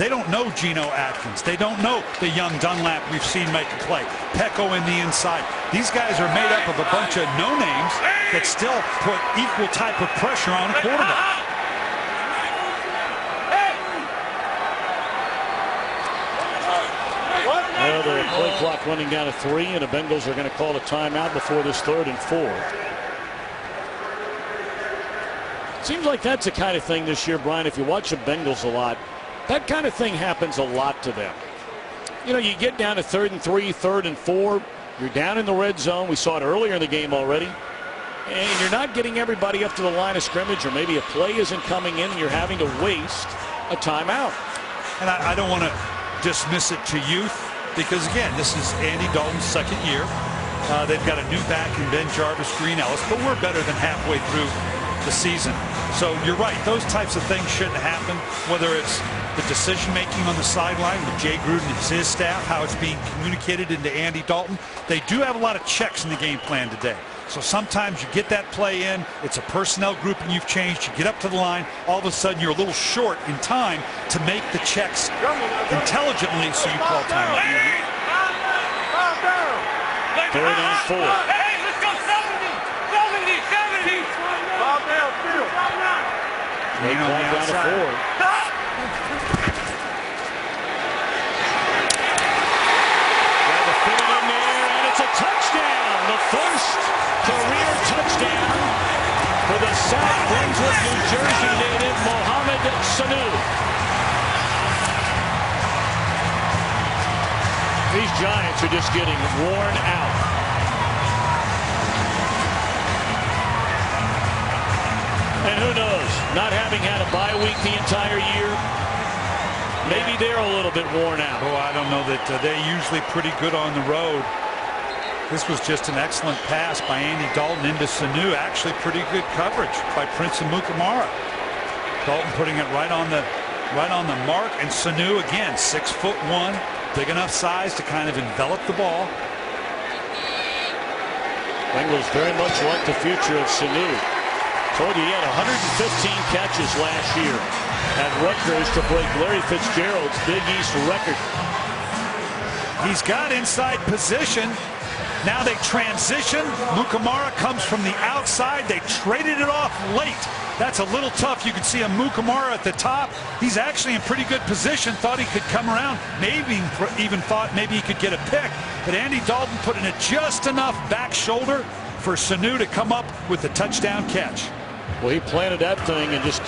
don't know Geno Atkins. They don't know the young Dunlap we've seen make a play. Pecco in the inside. These guys are made up of a bunch of no-names that still put equal type of pressure on a quarterback. Well, the play clock running down to 3, and the Bengals are going to call a timeout before this 3rd and 4. Seems like that's the kind of thing this year, Brian, if you watch the Bengals a lot, that kind of thing happens a lot to them. You get down to 3rd and 3, 3rd and 4. You're down in the red zone. We saw it earlier in the game already. And you're not getting everybody up to the line of scrimmage, or maybe a play isn't coming in and you're having to waste a timeout. And I don't want to dismiss it to youth, because again, this is Andy Dalton's 2nd year. They've got a new back in Ben Jarvis, Green Ellis, but we're better than halfway through the season. So you're right, those types of things shouldn't happen, whether it's the decision making on the sideline with Jay Gruden and his staff, how it's being communicated into Andy Dalton. They do have a lot of checks in the game plan today. So sometimes you get that play in, it's a personnel grouping you've changed, you get up to the line, all of a sudden you're a little short in time to make the checks intelligently, so you call timeout. 3rd and 4. Hey, let's go 70! 70! Ball down, field. They call down to 4. Got the fit in there, and it's a touchdown. The first career touchdown for the South Brunswick, New Jersey native Mohamed Sanu. These Giants are just getting worn out. And who knows, not having had a bye week the entire year, maybe they're a little bit worn out. Oh, I don't know that they're usually pretty good on the road. This was just an excellent pass by Andy Dalton into Sanu. Actually pretty good coverage by Prince Amukamara. Dalton putting it right on the mark, and Sanu again, 6'1", big enough size to kind of envelop the ball. Bengals very much like the future of Sanu. Told you he had 115 catches last year at Rutgers to break Larry Fitzgerald's Big East record. He's got inside position. Now they transition. Mukamara comes from the outside. They traded it off late. That's a little tough. You can see a Mukamara at the top. He's actually in pretty good position. Thought he could come around. Maybe even thought maybe he could get a pick. But Andy Dalton put in it just enough back shoulder for Sanu to come up with the touchdown catch. Well, he planted that thing and just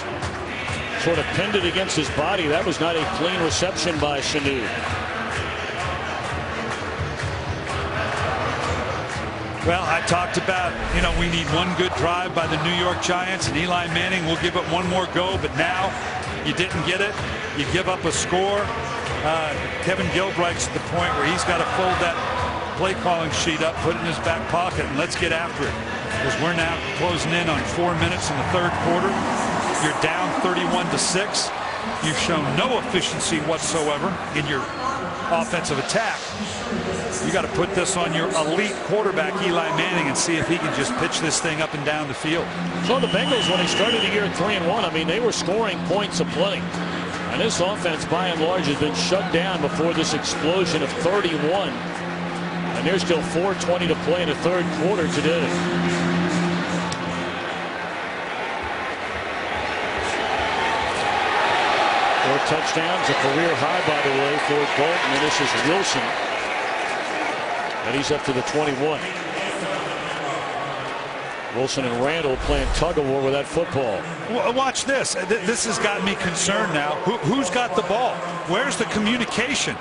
sort of pinned it against his body. That was not a clean reception by Sanu. Well, I talked about, we need one good drive by the New York Giants, and Eli Manning will give it one more go, but now you didn't get it. You give up a score. Kevin Gilbride's at the point where he's got to fold that play calling sheet up, put it in his back pocket, and let's get after it. Because we're now closing in on 4 minutes in the third quarter. You're down 31-6. You've shown no efficiency whatsoever in your offensive attack. You got to put this on your elite quarterback, Eli Manning, and see if he can just pitch this thing up and down the field. So the Bengals, when they started the year at 3-1, I mean, they were scoring points a play. And this offense, by and large, has been shut down before this explosion of 31. And there's still 4:20 to play in the third quarter today. 4 touchdowns, a career high, by the way, for Dalton. And this is Wilson. And he's up to the 21. Wilson and Randall playing tug-of-war with that football. Watch this. This has got me concerned now. Who's got the ball? Where's the communication?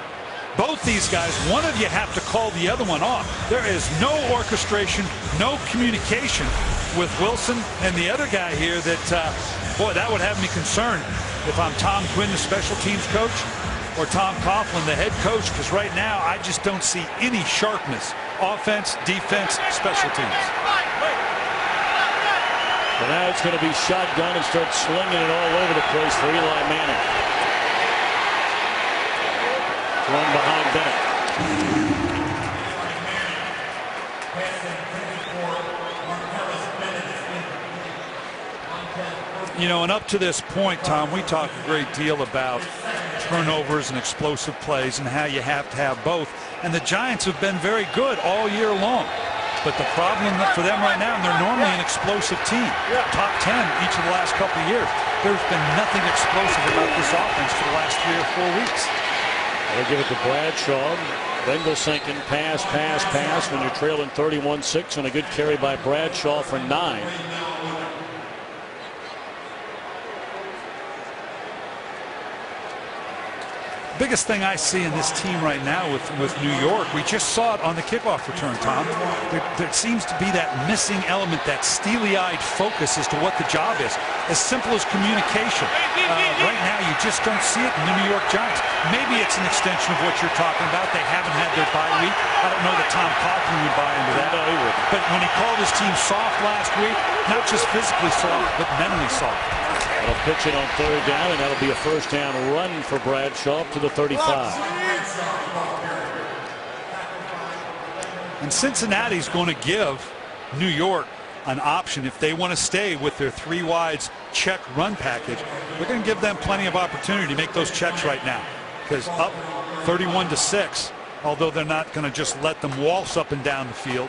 Both these guys, one of you have to call the other one off. There is no orchestration, no communication with Wilson and the other guy here that, boy, that would have me concerned if I'm Tom Quinn, the special teams coach, or Tom Coughlin, the head coach, because right now I just don't see any sharpness. Offense, defense, special teams. And now it's going to be shotgun and start slinging it all over the place for Eli Manning. Run behind Bennett. And up to this point, Tom, we talk a great deal about turnovers and explosive plays and how you have to have both. And the Giants have been very good all year long. But the problem for them right now, and they're normally an explosive team, top 10 each of the last couple of years, there's been nothing explosive about this offense for the last 3 or 4 weeks. They give it to Bradshaw. Bengals thinking pass, pass, pass when you're trailing 31-6 on a good carry by Bradshaw for 9. Biggest thing I see in this team right now with New York, we just saw it on the kickoff return, Tom. There seems to be that missing element, that steely-eyed focus as to what the job is. As simple as communication. Right now, you just don't see it in the New York Giants. Maybe it's an extension of what you're talking about. They haven't had their bye week. I don't know that Tom Coughlin would buy into that. No, he wouldn't. But when he called his team soft last week, not just physically soft, but mentally soft. They'll pitch it on third down, and that'll be a first down run for Bradshaw up to the 35. And Cincinnati's going to give New York an option if they want to stay with their 3 wides check run package. They're going to give them plenty of opportunity to make those checks right now, because up 31-6, although they're not going to just let them waltz up and down the field,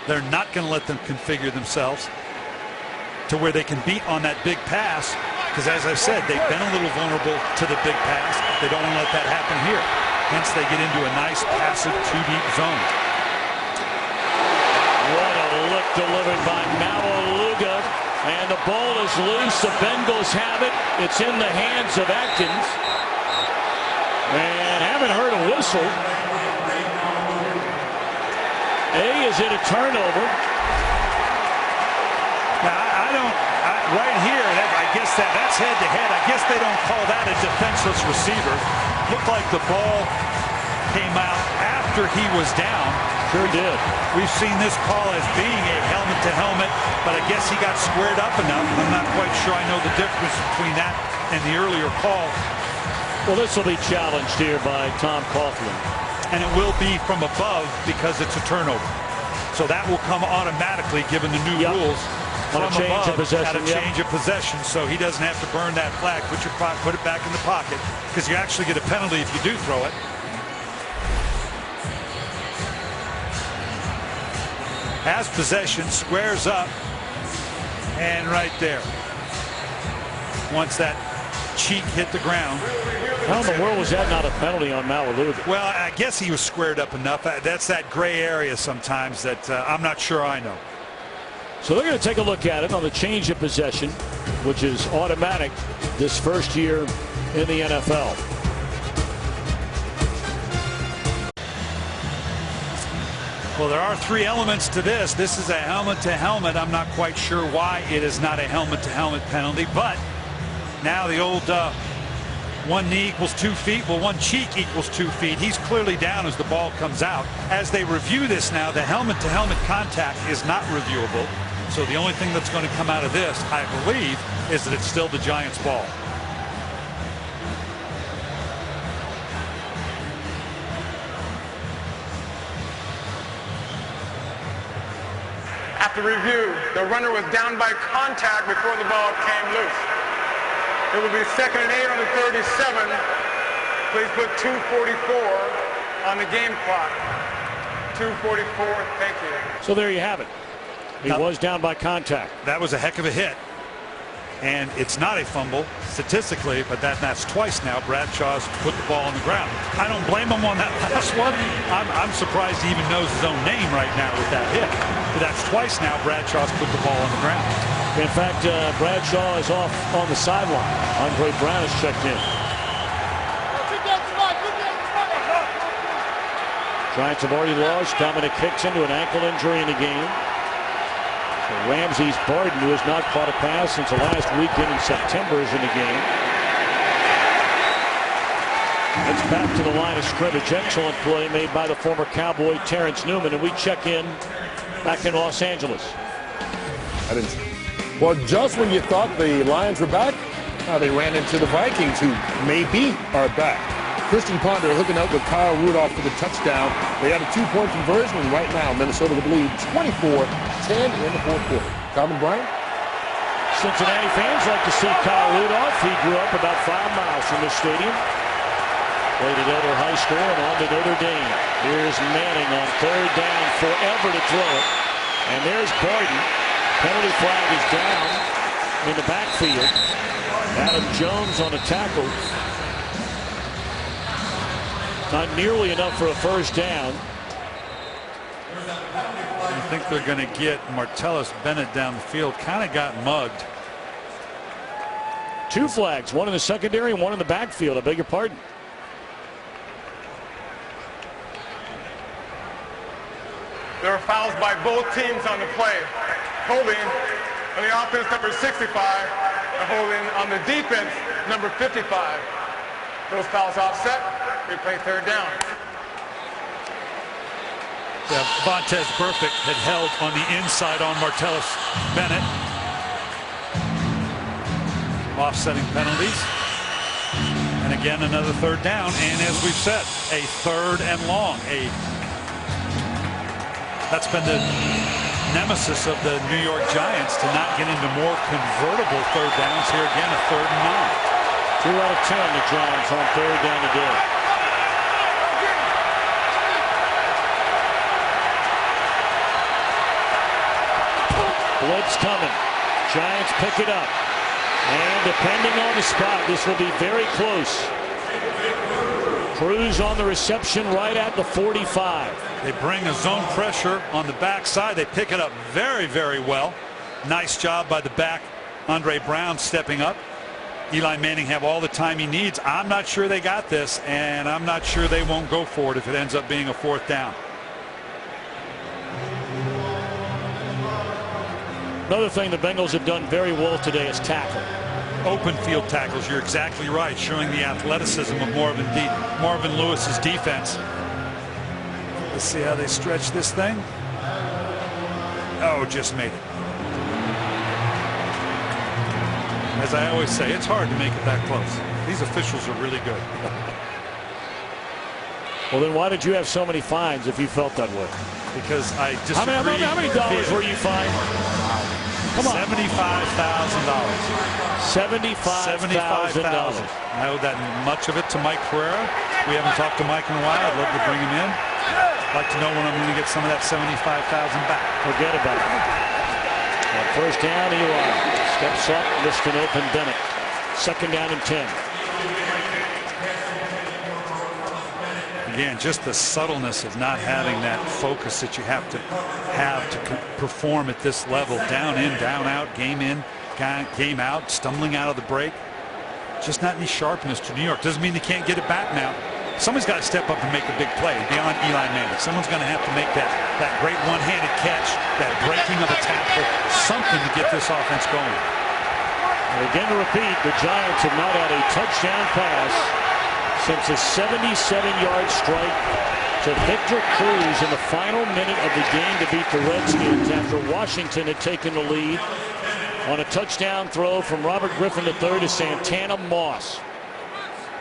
they're not going to let them configure themselves to where they can beat on that big pass, because as I said, they've been a little vulnerable to the big pass. They don't want to let that happen here. Hence they get into a nice passive 2-deep zone. What a look delivered by Maualuga, and the ball is loose. The Bengals have it. It's in the hands of Atkins, and haven't heard a whistle. Is it a turnover? Right here, I guess that's head-to-head. I guess they don't call that a defenseless receiver. Looked like the ball came out after he was down. Sure did. We've seen this call as being a helmet-to-helmet, but I guess he got squared up enough. I'm not quite sure I know the difference between that and the earlier call. Well, this will be challenged here by Tom Coughlin. And it will be from above because it's a turnover. So that will come automatically given the new rules. On a change of possession. At a change of possession, so he doesn't have to burn that flag. Put it back in the pocket, because you actually get a penalty if you do throw it. Has possession, squares up, and right there. Once that cheek hit the ground, How in the world was that not a penalty on Malibu? Well, I guess he was squared up enough. That's that gray area sometimes that I'm not sure I know. So they're going to take a look at it on the change of possession, which is automatic this first year in the NFL. Well, there are three elements to this. This is a helmet-to-helmet. I'm not quite sure why it is not a helmet-to-helmet penalty, but now the old one knee equals 2 feet. Well, one cheek equals 2 feet. He's clearly down as the ball comes out. As they review this now, the helmet-to-helmet contact is not reviewable. So the only thing that's going to come out of this, I believe, is that it's still the Giants' ball. After review, the runner was down by contact before the ball came loose. It will be 2nd and 8 on the 37. Please put 2:44 on the game clock. 2:44, thank you. So there you have it. He was down by contact. That was a heck of a hit. And it's not a fumble statistically, but that's twice now Bradshaw's put the ball on the ground. I don't blame him on that last one. I'm surprised he even knows his own name right now with that hit. But that's twice now Bradshaw's put the ball on the ground. In fact, Bradshaw is off on the sideline. Andre Brown is checked in. Giants have already lost Dominic Hicks into an ankle injury in the game. Ramses Barden, who has not caught a pass since the last weekend in September, is in the game. It's back to the line of scrimmage. Excellent play made by the former Cowboy Terrence Newman, and we check in back in Los Angeles. Well, just when you thought the Lions were back, they ran into the Vikings, who maybe are back. Christian Ponder hooking up with Kyle Rudolph for the touchdown. They had a 2-point conversion, and right now Minnesota will lead 24-10 in the fourth quarter. Carmen Bryant? Cincinnati fans like to see Kyle Rudolph. He grew up about 5 miles from this stadium. Played at Elder High School and on to Notre Dame. Here's Manning on 3rd down, forever to throw it. And there's Barden. Penalty flag is down in the backfield. Adam Jones on a tackle. Not nearly enough for a first down. I think they're going to get Martellus Bennett down the field. Kind of got mugged. 2 flags, one in the secondary and one in the backfield. I beg your pardon. There are fouls by both teams on the play. Holding on the offense, number 65, and holding on the defense, number 55. Those fouls offset. We play 3rd down. Yeah, Vontez Burfict had held on the inside on Martellus Bennett. Offsetting penalties. And again, another 3rd down. And as we've said, a 3rd and long. That's been the nemesis of the New York Giants, to not get into more convertible 3rd downs. Here again, a 3rd and 9. 2 out of 10 the Giants on 3rd down today. Blitz coming. Giants pick it up. And depending on the spot, this will be very close. Cruz on the reception right at the 45. They bring a zone pressure on the backside. They pick it up very, very well. Nice job by the back. Andre Brown stepping up. Eli Manning have all the time he needs. I'm not sure they got this, and I'm not sure they won't go for it if it ends up being a 4th down. Another thing the Bengals have done very well today is tackle. Open field tackles, you're exactly right, showing the athleticism of Marvin Lewis's defense. Let's see how they stretch this thing. Oh, just made it. As I always say, it's hard to make it that close. These officials are really good. Well, then why did you have so many fines if you felt that way? Because I disagree. How many dollars were you fined? Come on. $75,000. $75,000. I owe that much of it to Mike Pereira. We haven't talked to Mike in a while. I'd love to bring him in. I'd like to know when I'm going to get some of that $75,000 back. Forget about it. On 1st down, Eli steps up, missed an open Bennett. 2nd down and 10. Again, just the subtleness of not having that focus that you have to perform at this level. Down in, down out, game in, game out, stumbling out of the break. Just not any sharpness to New York. Doesn't mean they can't get it back now. Somebody's got to step up and make a big play beyond Eli Manning. Someone's going to have to make that great one-handed catch, that breaking of a tackle, something to get this offense going. And again to repeat, the Giants have not had a touchdown pass since a 77-yard strike to Victor Cruz in the final minute of the game to beat the Redskins after Washington had taken the lead on a touchdown throw from Robert Griffin III to Santana Moss.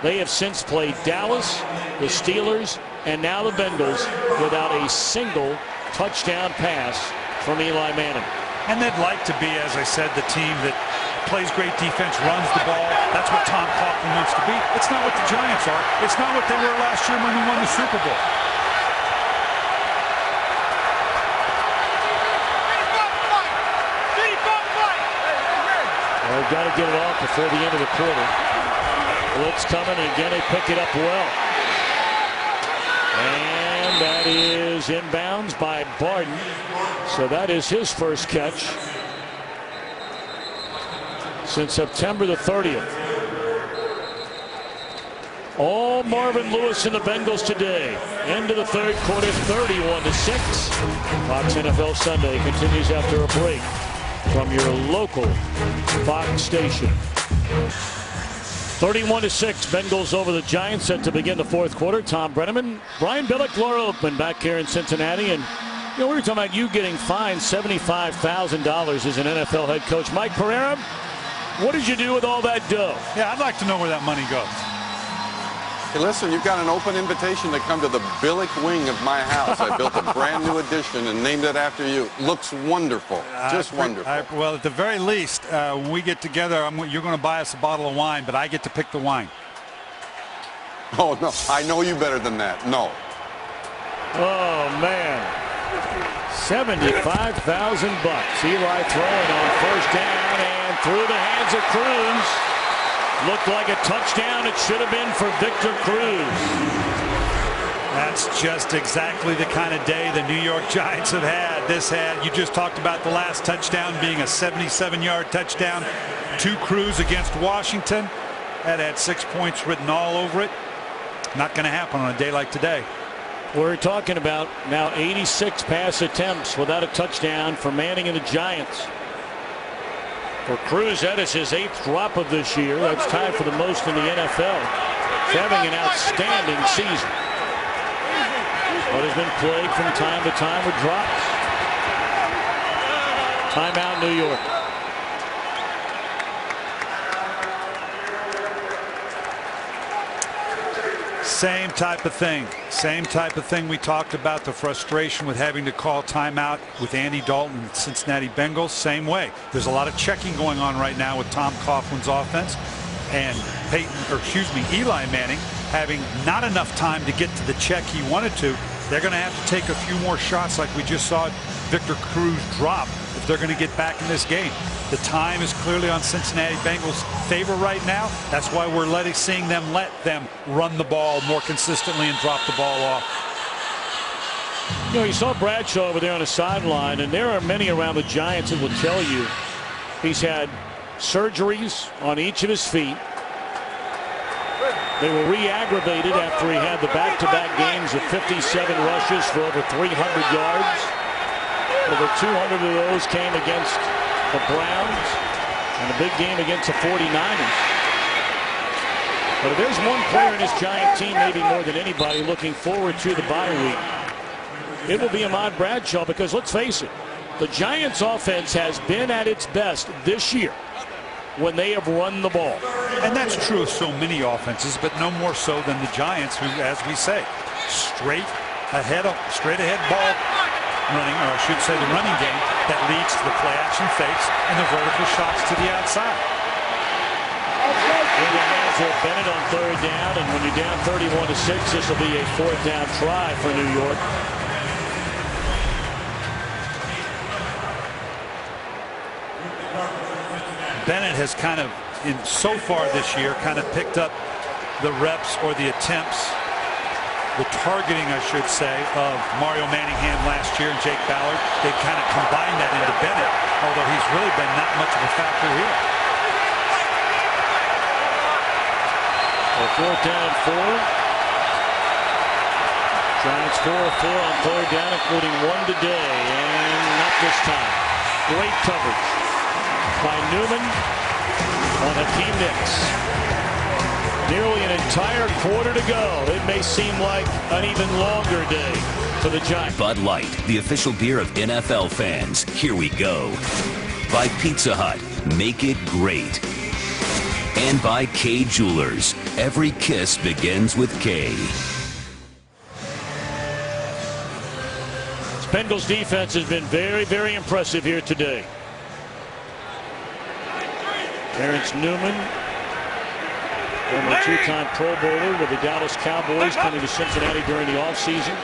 They have since played Dallas, the Steelers, and now the Bengals without a single touchdown pass from Eli Manning. And they'd like to be, as I said, the team that plays great defense, runs the ball. That's what Tom Coughlin wants to be. It's not what the Giants are. It's not what they were last year when we won the Super Bowl. Well, they've got to get it off before the end of the quarter. Blitz coming, and again they pick it up well. And that is inbounds by Barden. So that is his first catch since September the 30th. All Marvin Lewis and the Bengals today. End of the third quarter, 31-6. Fox NFL Sunday continues after a break from your local Fox station. 31-6, Bengals over the Giants, set to begin the fourth quarter. Tom Brenneman, Brian Billick, Laura Oakman back here in Cincinnati. And we were talking about you getting fined $75,000 as an NFL head coach. Mike Pereira, what did you do with all that dough? Yeah, I'd like to know where that money goes. Hey, listen, you've got an open invitation to come to the Billick wing of my house. I built a brand new addition and named it after you. Looks wonderful, just wonderful. Well, at the very least, when we get together, you're going to buy us a bottle of wine, but I get to pick the wine. Oh, no, I know you better than that. No. Oh, man. $75,000. Eli throwing on first down and through the hands of Cruz. Looked like a touchdown. It should have been for Victor Cruz. That's just exactly the kind of day the New York Giants have had. You just talked about the last touchdown being a 77-yard touchdown to Cruz against Washington. That had 6 points written all over it. Not going to happen on a day like today. We're talking about now 86 pass attempts without a touchdown for Manning and the Giants. For Cruz, that is his 8th drop of this year. That's tied for the most in the NFL. He's having an outstanding season, but has been plagued from time to time with drops. Timeout, New York. Same type of thing. Same type of thing we talked about, the frustration with having to call timeout with Andy Dalton and the Cincinnati Bengals. Same way. There's a lot of checking going on right now with Tom Coughlin's offense and Eli Manning having not enough time to get to the check he wanted to. They're going to have to take a few more shots like we just saw Victor Cruz drop if they're going to get back in this game. The time is clearly on Cincinnati Bengals' favor right now. That's why we're seeing them let them run the ball more consistently and drop the ball off. You saw Bradshaw over there on the sideline, and there are many around the Giants that will tell you he's had surgeries on each of his feet. They were re-aggravated after he had the back-to-back games of 57 rushes for over 300 yards. Over 200 of those came against the Browns and a big game against the 49ers. But if there's one player in this Giant team, maybe more than anybody, looking forward to the bye week, it will be Ahmad Bradshaw, because let's face it, the Giants offense has been at its best this year when they have run the ball. And that's true of so many offenses, but no more so than the Giants, who, as we say, straight ahead ball running, or I should say the running game that leads to the play action fakes and the vertical shots to the outside. In the hands of Bennett on third down, and when you're down 31-6, this will be a fourth down try for New York. Bennett has kind of, so far this year, kind of picked up the reps or the attempts the targeting, I should say, of Mario Manningham last year and Jake Ballard. They've kind of combined that into Bennett, although he's really been not much of a factor here. A 4th down and 4. Giants 4 of 4 on 3rd down, including 1 today, and not this time. Great coverage by Newman on Hakeem Nicks. Nearly an entire quarter to go. It may seem like an even longer day for the Giants. Bud Light, the official beer of NFL fans. Here we go. By Pizza Hut, make it great. And by K Jewelers, every kiss begins with K. Bengals defense has been very, very impressive here today. Terrence Newman, former 2-time Pro Bowler with the Dallas Cowboys, coming to Cincinnati during the offseason.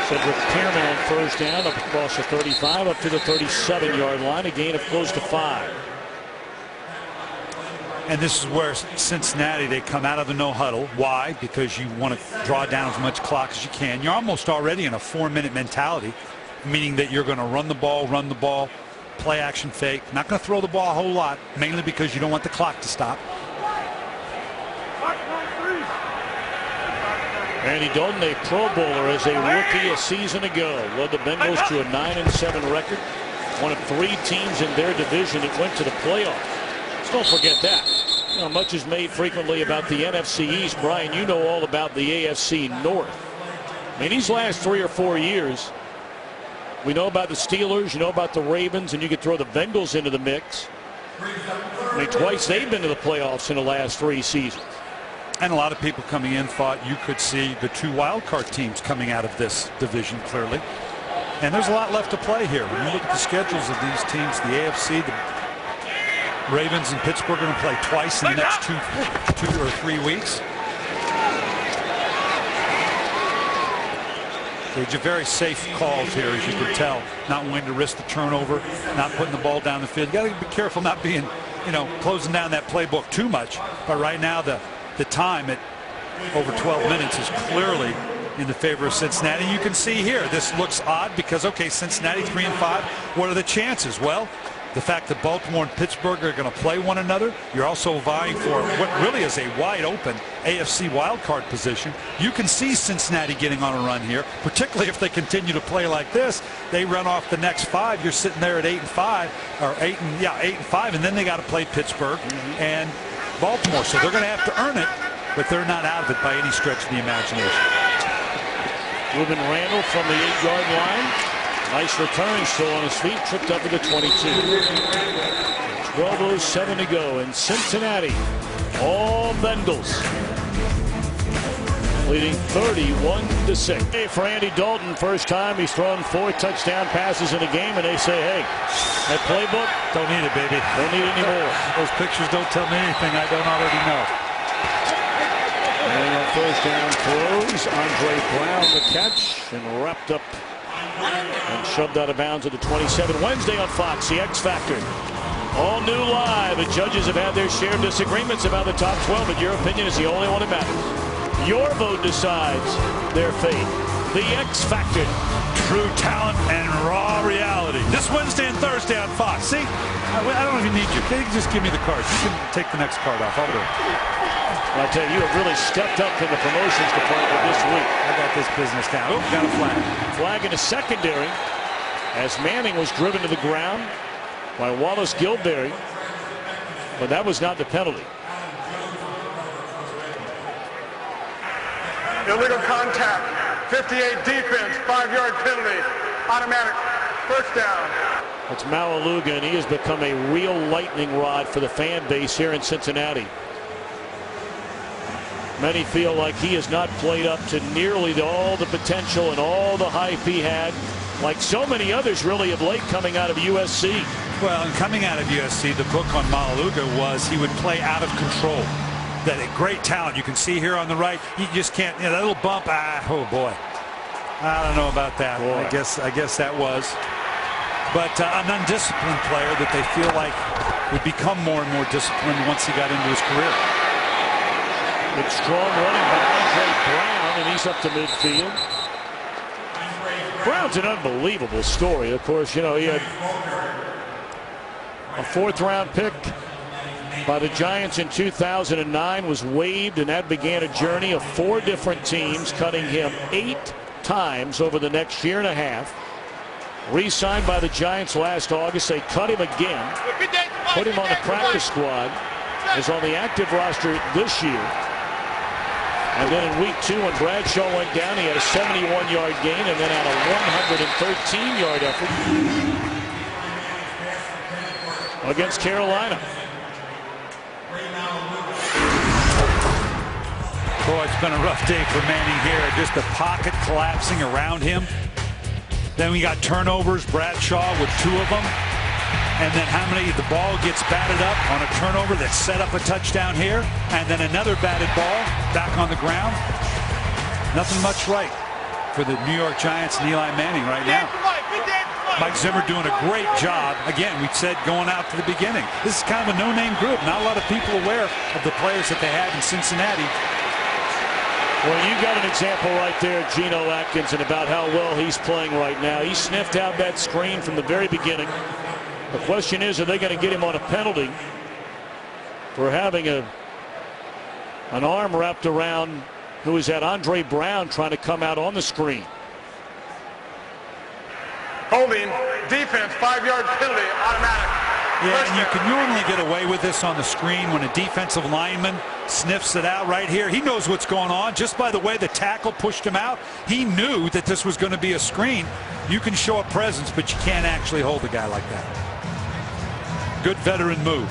Cedric Tillman on 1st down, up across the 35, up to the 37-yard line, a gain of close to 5. And this is where Cincinnati, they come out of the no huddle. Why? Because you want to draw down as much clock as you can. You're almost already in a 4-minute mentality, meaning that you're going to run the ball, play action fake. Not going to throw the ball a whole lot, mainly because you don't want the clock to stop. Randy Dalton, a Pro Bowler as a rookie a season ago, led the Bengals to a 9-7 record. One of 3 teams in their division that went to the playoffs. Don't forget that. You know, much is made frequently about the NFC East. Brian, you know all about the AFC North. I mean, these last 3 or 4 years, we know about the Steelers, you know about the Ravens, and you could throw the Bengals into the mix. I mean, twice they've been to the playoffs in the last 3 seasons. And a lot of people coming in thought you could see the 2 wild card teams coming out of this division clearly. And there's a lot left to play here. When you look at the schedules of these teams, the AFC, the Ravens and Pittsburgh are going to play twice in the next two or 3 weeks. They're very safe calls here, as you can tell. Not wanting to risk the turnover, not putting the ball down the field. You got to be careful not being, closing down that playbook too much. But right now, the time at over 12 minutes is clearly in the favor of Cincinnati. You can see here, this looks odd because, okay, Cincinnati 3-5. What are the chances? Well, the fact that Baltimore and Pittsburgh are going to play one another, you're also vying for what really is a wide open AFC wildcard position. You can see Cincinnati getting on a run here, particularly if they continue to play like this. They run off the next 5. You're sitting there at 8-5, or 8-5, and then they got to play Pittsburgh and Baltimore. So they're going to have to earn it, but they're not out of it by any stretch of the imagination. Ruben Randall from the 8-yard line. Nice return, still on his feet, tripped up to the 22. 12:07 to go in Cincinnati. All Bengals leading 31-6. Hey, for Andy Dalton, first time he's thrown 4 touchdown passes in a game, and they say, hey, that playbook, don't need it, baby. Don't need it anymore. Those pictures don't tell me anything I don't already know. And on 1st down throws, Andre Brown the catch, and wrapped up and shoved out of bounds at the 27. Wednesday on Fox, the X Factor. All new live. The judges have had their share of disagreements about the top 12, but your opinion is the only one that matters. Your vote decides their fate. The X Factor. True talent and raw reality. This Wednesday and Thursday on Fox. See, I don't even need you. You can just give me the cards. You can take the next card off. I'll do it. I tell you, you have really stepped up in the promotions department this week. I got this business down. Oh, got a flag. Flag in the secondary as Manning was driven to the ground by Wallace Gilberry, but that was not the penalty. Illegal contact, 58 defense, 5-yard penalty, automatic, 1st down. That's Malaluga, and he has become a real lightning rod for the fan base here in Cincinnati. Many feel like he has not played up to nearly all the potential and all the hype he had, like so many others really of late coming out of USC. Well, and coming out of USC, the book on Malaluga was he would play out of control. That a great talent. You can see here on the right, you just can't, that little bump, oh boy. I don't know about that. Boy. I guess that was. But an undisciplined player that they feel like would become more and more disciplined once he got into his career. Big strong running by Andre Brown. and he's up to midfield. Brown's an unbelievable story. Of course, you know, he had a 4th-round pick by the Giants in 2009, was waived, and that began a journey of 4 different teams, cutting him 8 times over the next year and a half. Re-signed by the Giants last August. They cut him again, put him on the practice squad, is on the active roster this year. And then in week 2, when Bradshaw went down, he had a 71-yard gain and then had a 113-yard effort against Carolina. Boy, it's been a rough day for Manning here. Just the pocket collapsing around him. Then we got turnovers, Bradshaw with 2 of them. And then how many, the ball gets batted up on a turnover that set up a touchdown here. And then another batted ball back on the ground. Nothing much right for the New York Giants and Eli Manning right now. Mike Zimmer doing a great job. Again, we said going out to the beginning, this is kind of a no-name group. Not a lot of people aware of the players that they have in Cincinnati. Well, you got an example right there, Geno Atkins, and about how well he's playing right now. He sniffed out that screen from the very beginning. The question is, are they going to get him on a penalty for having an arm wrapped around who is at Andre Brown trying to come out on the screen? Holding, defense, 5-yard penalty, automatic. Yeah, and you can normally get away with this on the screen when a defensive lineman sniffs it out right here. He knows what's going on just by the way the tackle pushed him out. He knew that this was going to be a screen. You can show a presence, but you can't actually hold a guy like that. Good veteran move.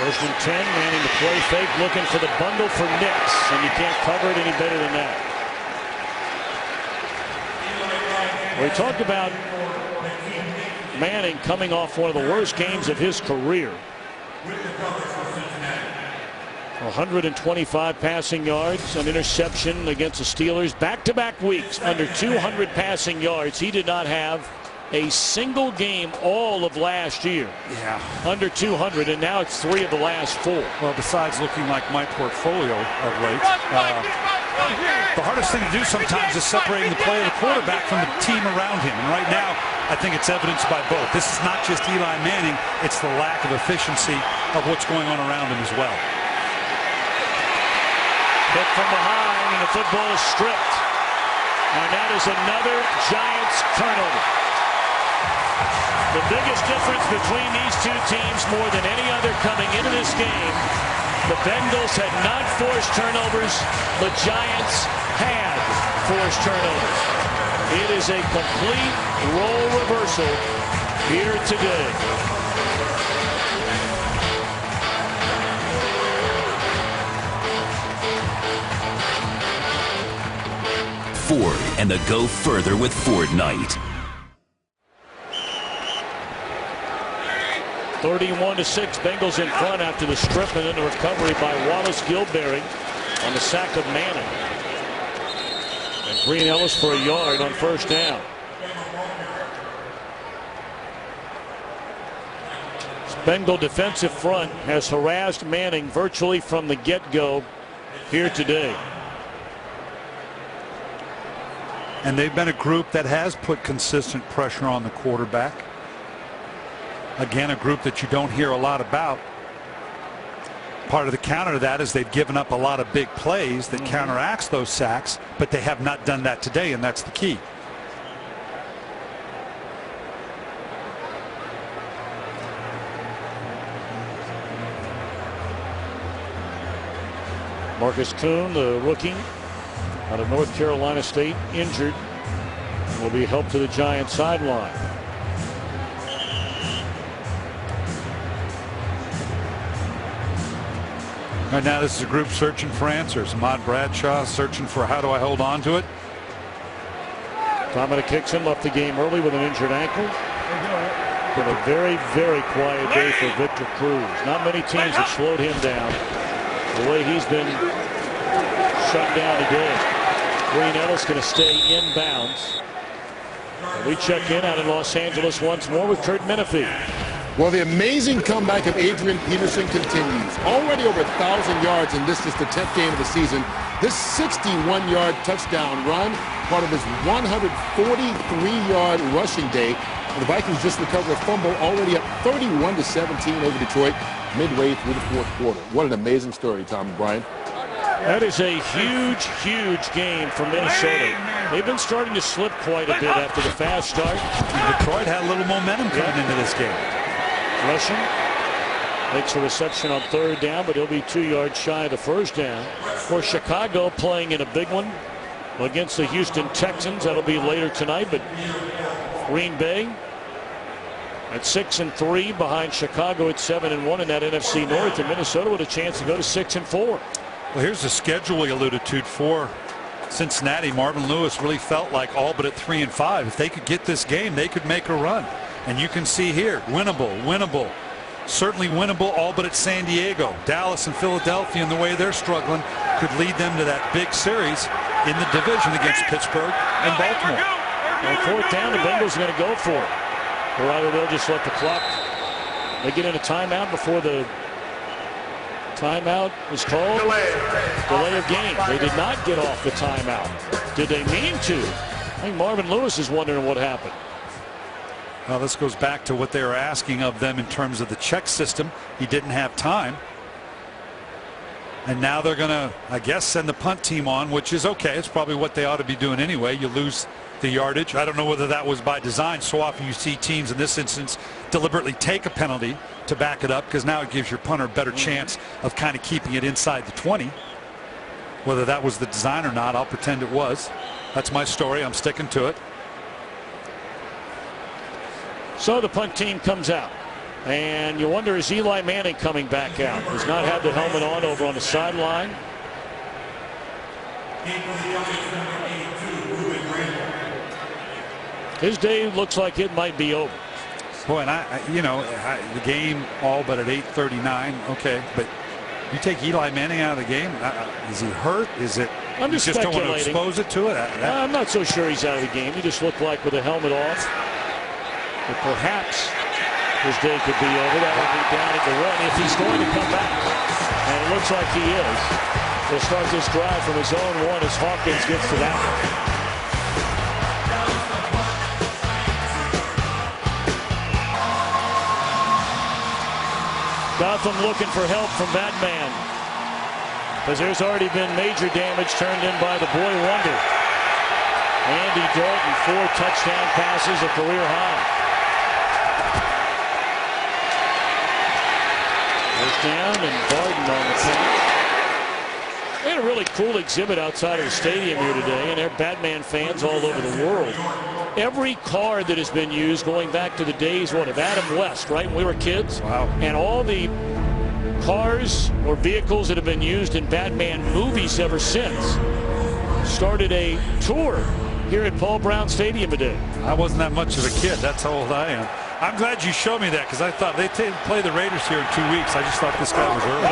First and 10, Manning to play fake, looking for the bundle for Nix, and you can't cover it any better than that. We talked about Manning coming off one of the worst games of his career. 125 passing yards, an interception against the Steelers. Back-to-back weeks under 200 passing yards. He did not have a single game all of last year. Yeah. Under 200, and now it's 3 of the last 4. Well, besides looking like my portfolio of late, the hardest thing to do sometimes is separating the play of the quarterback from the team around him. And right now, I think it's evidenced by both. This is not just Eli Manning, it's the lack of efficiency of what's going on around him as well. Hit from behind, and the football is stripped. And that is another Giants turnover. The biggest difference between these 2 teams, more than any other coming into this game, the Bengals had not forced turnovers. The Giants had forced turnovers. It is a complete role reversal here today. Ford and the Go Further with Ford Night. 31-6, Bengals in front after the strip, and then the recovery by Wallace Gilberry on the sack of Manning. And Green Ellis for a yard on first down. This Bengal defensive front has harassed Manning virtually from the get-go here today. And they've been a group that has put consistent pressure on the quarterback. Again, a group that you don't hear a lot about. Part of the counter to that is they've given up a lot of big plays that counteracts those sacks, but they have not done that today, and that's the key. Marcus Kuhn, the rookie out of North Carolina State, injured, and will be helped to the Giants sideline. Right now, this is a group searching for answers. Ahmad Bradshaw searching for how do I hold on to it. Dominic Hickson left the game early with an injured ankle. Been a very, very quiet day for Victor Cruz. Not many teams have slowed him down the way he's been shut down today. Green Ellis going to stay inbounds. We check in out in Los Angeles once more with Kurt Menefee. Well, the amazing comeback of Adrian Peterson continues. Already over 1,000 yards, and this is the 10th game of the season. This 61-yard touchdown run, part of his 143-yard rushing day. And the Vikings just recovered a fumble, already up 31-17 over Detroit midway through the fourth quarter. What an amazing story, Tom and Brian. That is a huge, huge game for Minnesota. They've been starting to slip quite a bit after the fast start. Detroit had a little momentum coming into this game. Rushing makes a reception on third down, but he'll be 2 yards shy of the first down. For Chicago, playing in a big one against the Houston Texans. That'll be later tonight, but Green Bay at 6-3 behind Chicago at 7-1 in that NFC North, and Minnesota with a chance to go to 6-4. Well, here's the schedule we alluded to for Cincinnati. Marvin Lewis really felt like all but at 3-5. If they could get this game, they could make a run. And you can see here, winnable, certainly winnable, all but at San Diego. Dallas and Philadelphia, and the way they're struggling, could lead them to that big series in the division against Pittsburgh and Baltimore. On fourth down, the Bengals are going to go for it. Or either they'll just let the clock. They get in a timeout before the timeout was called. Delay of game. They did not get off the timeout. Did they mean to? I think Marvin Lewis is wondering what happened. Well, this goes back to what they were asking of them in terms of the check system. He didn't have time. And now they're going to, I guess, send the punt team on, which is okay. It's probably what they ought to be doing anyway. You lose the yardage. I don't know whether that was by design. So often you see teams in this instance deliberately take a penalty to back it up, because now it gives your punter a better chance of kind of keeping it inside the 20. Whether that was the design or not, I'll pretend it was. That's my story. I'm sticking to it. So the punt team comes out, and you wonder, is Eli Manning coming back out? Does not have the helmet on over on the sideline. His day looks like it might be over. Boy, and the game all but at 8:39. Okay, but you take Eli Manning out of the game. Is he hurt? Is it? I'm just don't want to expose it to it. I'm not so sure he's out of the game. He just looked like with the helmet off. But perhaps his day could be over. That would be down at the run if he's going to come back. And it looks like he is. He'll start this drive from his own one as Hawkins gets to that one. Gotham looking for help from Batman, because there's already been major damage turned in by the boy wonder. Andy Dalton, 4 touchdown passes, a career high. First down, and Barden on the count. They had a really cool exhibit outside of the stadium here today, and they're Batman fans all over the world. Every card that has been used going back to the days, of Adam West, right, when we were kids? Wow. And all the cars or vehicles that have been used in Batman movies ever since started a tour here at Paul Brown Stadium today. I wasn't that much of a kid. That's how old I am. I'm glad you showed me that, because I thought they play the Raiders here in 2 weeks. I just thought this guy was early.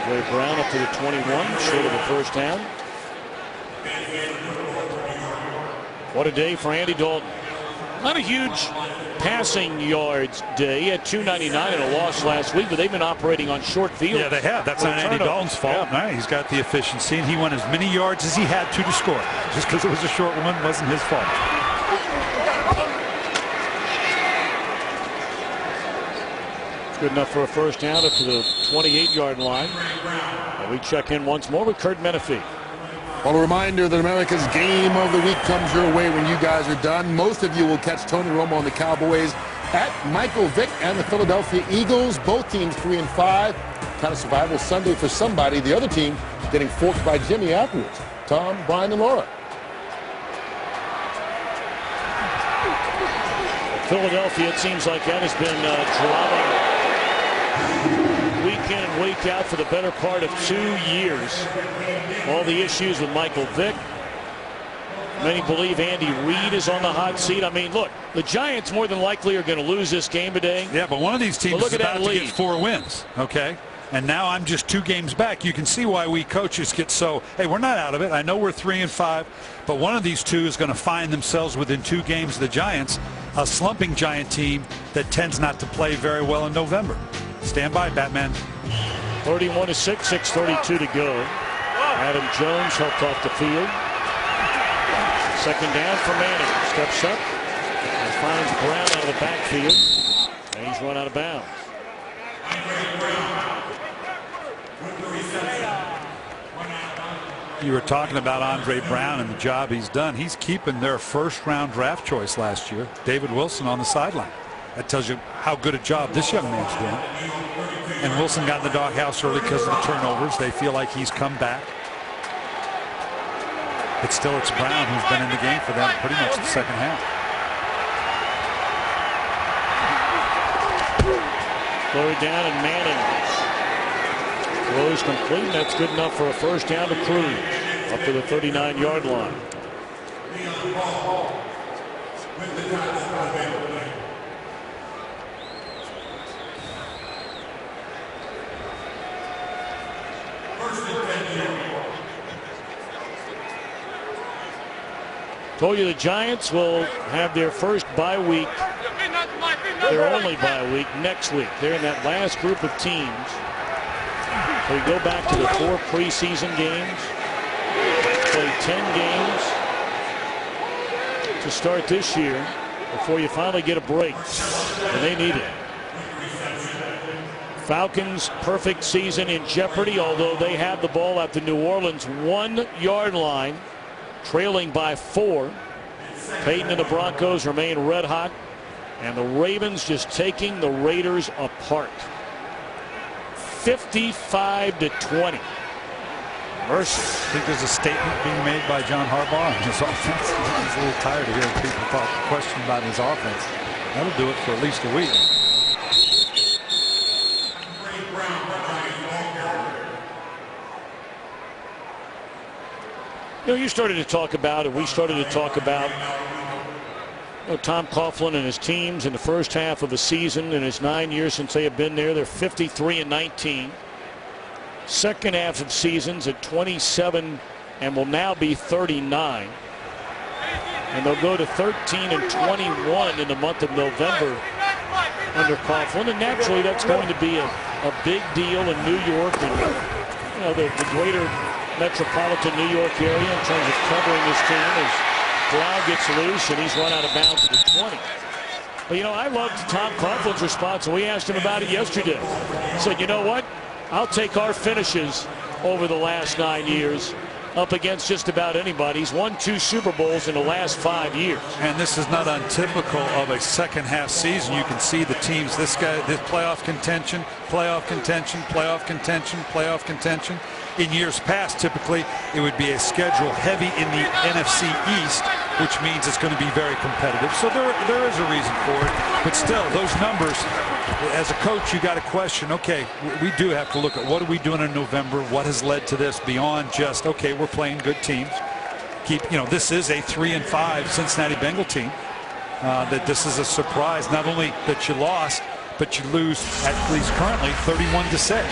Andre Brown up to the 21, short of the first down. What a day for Andy Dalton. Not a huge passing yards day. He had 299 in a loss last week, but they've been operating on short field. Yeah, they have. That's not Andy Dalton's fault. Yeah. Right, he's got the efficiency, and he went as many yards as he had to score. Just because it was a short one wasn't his fault. Good enough for a first down up to the 28-yard line. And we check in once more with Kurt Menefee. Well, a reminder that America's Game of the Week comes your way when you guys are done. Most of you will catch Tony Romo and the Cowboys at Michael Vick and the Philadelphia Eagles. Both teams 3-5. Kind of survival Sunday for somebody. The other team getting forked by Jimmy afterwards. Tom, Brian, and Laura. Philadelphia, it seems like that has been drama week in and week out for the better part of 2 years. All the issues with Michael Vick, Many believe Andy Reid is on the hot seat. I mean, look, the Giants more than likely are going to lose this game today. Yeah, but one of these teams is about to get 4 wins, okay? And now I'm just 2 games back. You can see why we coaches get so, hey, we're not out of it. I know we're 3-5, but one of these two is going to find themselves within 2 games of the Giants, a slumping Giant team that tends not to play very well in November. Stand by, Batman. 31-6, 6:32 to go. Adam Jones helped off the field. Second down for Manning. Steps up and finds Brown out of the backfield. And he's run out of bounds. You were talking about Andre Brown and the job he's done. He's keeping their first-round draft choice last year, David Wilson, on the sideline. That tells you how good a job this young man's doing. And Wilson got in the doghouse early because of the turnovers. They feel like he's come back. But still, it's Brown who's been in the game for them pretty much the second half. Third down and Manning throws complete. That's good enough for a first down to Cruz up to the 39-yard line. Told you the Giants will have their first bye week, their only bye week next week. They're in that last group of teams. So we go back to the 4 preseason games, play 10 games to start this year before you finally get a break, and they need it. Falcons' perfect season in jeopardy, although they have the ball at the New Orleans 1-yard line, trailing by 4. Peyton and the Broncos remain red hot, and the Ravens just taking the Raiders apart. 55-20. Mercy. I think there's a statement being made by John Harbaugh on his offense. He's a little tired of hearing people talk question about his offense. That'll do it for at least a week. You know, you started to talk about, and we started to talk about, Tom Coughlin and his teams in the first half of the season in his 9 years since they have been there. They're 53-19. Second half of seasons at 27 and will now be 39. And they'll go to 13-21 in the month of November under Coughlin. And naturally, that's going to be a big deal in New York and the greater metropolitan New York area in terms of covering this team as Brown gets loose and he's run out of bounds at the 20. But I loved Tom Coughlin's response, and we asked him about it yesterday. He said, you know what? I'll take our finishes over the last 9 years up against just about anybody. He's won 2 Super Bowls in the last 5 years. And this is not untypical of a second half season. You can see the teams, this playoff contention, playoff contention, playoff contention, playoff contention. In years past, typically, it would be a schedule heavy in the NFC East, which means it's going to be very competitive. So there is a reason for it. But still, those numbers, as a coach, you got to question, okay, we do have to look at what are we doing in November? What has led to this beyond just, okay, we're playing good teams. This is a 3-5 Cincinnati Bengal team. That this is a surprise, not only that you lost, but you lose at least currently 31-6.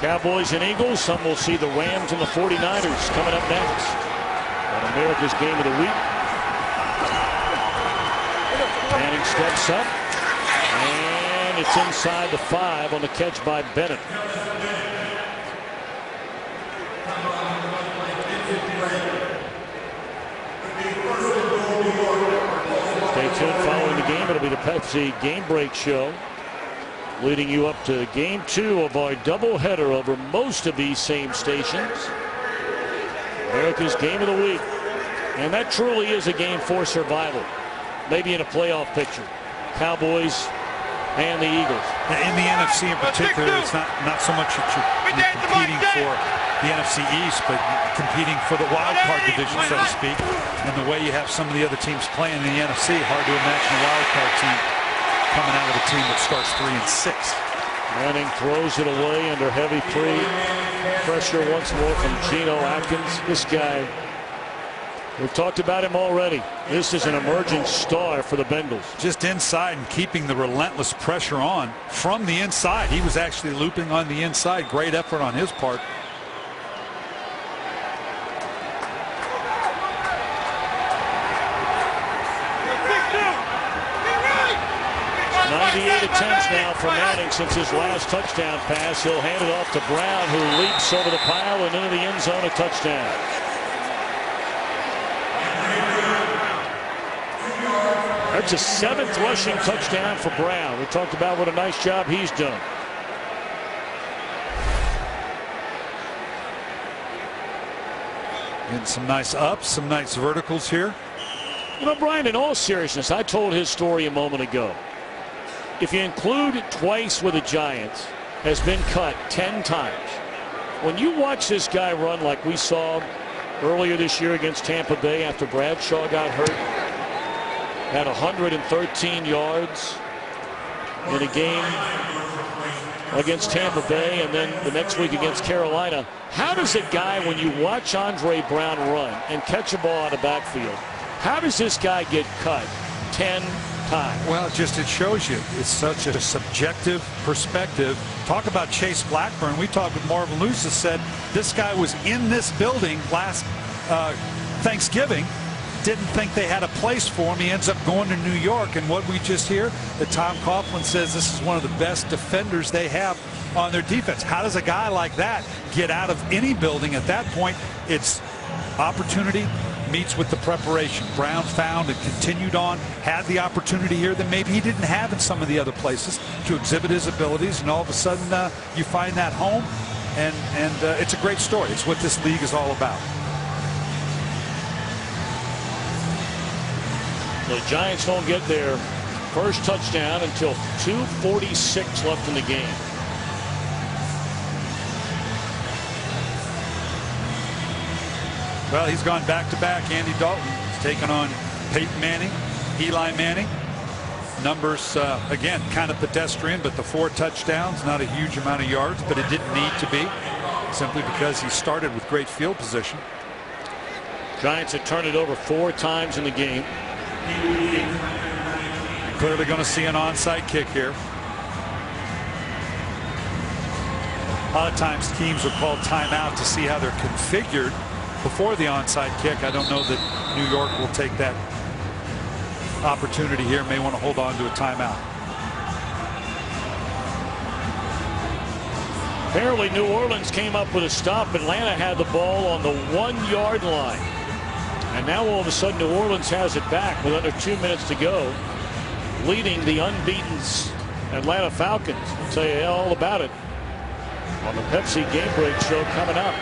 Cowboys and Eagles. Some will see the Rams and the 49ers coming up next on America's Game of the Week. Manning steps up, and it's inside the 5 on the catch by Bennett. Stay tuned following the game. It'll be the Pepsi Game Break Show, leading you up to game 2 of our doubleheader over most of these same stations. America's Game of the Week. And that truly is a game for survival. Maybe in a playoff picture. Cowboys and the Eagles. In the NFC in particular, it's not so much that you're competing for the NFC East, but competing for the wild card division, so to speak. And the way you have some of the other teams playing in the NFC, hard to imagine a wild card team coming out of a team that starts 3-6. Manning throws it away under heavy pressure once more from Geno Atkins. This guy, we've talked about him already. This is an emerging star for the Bengals. Just inside and keeping the relentless pressure on from the inside. He was actually looping on the inside. Great effort on his part. 98 attempts now for Manning since his last touchdown pass. He'll hand it off to Brown, who leaps over the pile and into the end zone, a touchdown. That's a 7th rushing touchdown for Brown. We talked about what a nice job he's done. Getting some nice ups, some nice verticals here. You know, Brian, in all seriousness, I told his story a moment ago. If you include twice with the Giants, has been cut 10 times. When you watch this guy run like we saw earlier this year against Tampa Bay after Bradshaw got hurt, had 113 yards in a game against Tampa Bay and then the next week against Carolina. How does a guy, when you watch Andre Brown run and catch a ball out of backfield, how does this guy get cut 10 times? Well, it shows you it's such a subjective perspective. Talk about Chase Blackburn. We talked with Marvin Lewis, said this guy was in this building last Thanksgiving. Didn't think they had a place for him. He ends up going to New York, and what we just hear, that Tom Coughlin says this is one of the best defenders they have on their defense. How does a guy like that get out of any building at that point? It's opportunity meets with the preparation. Brown found and continued on, had the opportunity here that maybe he didn't have in some of the other places to exhibit his abilities, and all of a sudden you find that home, and it's a great story. It's what this league is all about. The Giants don't get their first touchdown until 2:46 left in the game. Well, he's gone back-to-back. Andy Dalton has taken on Peyton Manning, Eli Manning. Numbers, again, kind of pedestrian, but the 4 touchdowns, not a huge amount of yards, but it didn't need to be, simply because he started with great field position. Giants have turned it over 4 times in the game. Clearly going to see an onside kick here. A lot of times teams will call timeout to see how they're configured before the onside kick. I don't know that New York will take that opportunity here. May want to hold on to a timeout. Apparently New Orleans came up with a stop. Atlanta had the ball on the 1-yard line. And now all of a sudden New Orleans has it back with under 2 minutes to go, leading the unbeaten Atlanta Falcons. I'll tell you all about it on the Pepsi Game Break show coming up.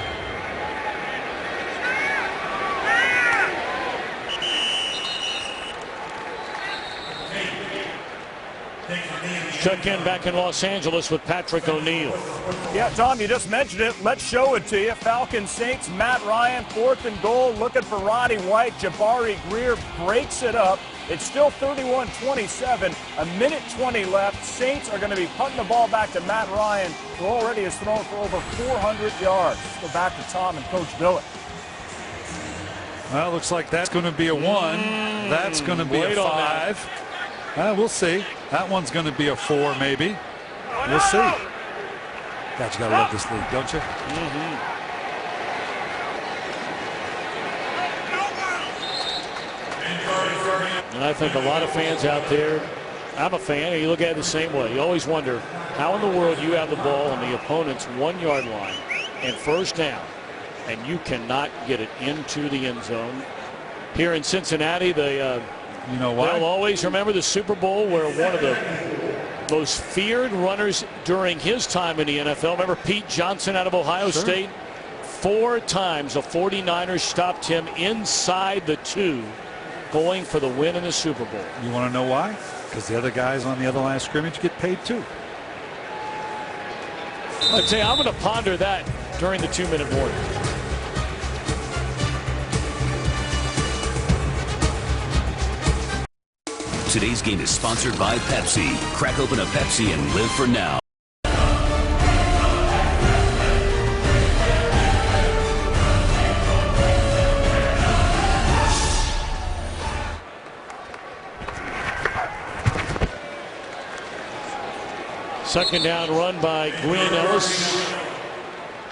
Check in back in Los Angeles with Patrick O'Neill. Yeah, Tom, you just mentioned it. Let's show it to you. Falcons Saints, Matt Ryan, 4th and goal, looking for Roddy White. Jabari Greer breaks it up. It's still 31-27, a minute 20 left. Saints are going to be punting the ball back to Matt Ryan, who already has thrown for over 400 yards. Let's go back to Tom and Coach Billett. Well, looks like that's going to be a 1. That's going to be a 5. We'll see. That one's going to be a 4, maybe. We'll see. God, you got to love this league, don't you? And I think a lot of fans out there, I'm a fan, and you look at it the same way. You always wonder how in the world you have the ball on the opponent's 1-yard line and first down, and you cannot get it into the end zone. Here in Cincinnati, you know why? They'll always remember the Super Bowl where one of the most feared runners during his time in the NFL. Remember Pete Johnson out of Ohio State? 4 times the 49ers stopped him inside the 2, going for the win in the Super Bowl. You want to know why? Because the other guys on the other line of scrimmage get paid too. I'd say I'm going to ponder that during the 2-minute warning. Today's game is sponsored by Pepsi. Crack open a Pepsi and live for now. Second down run by Green Ellis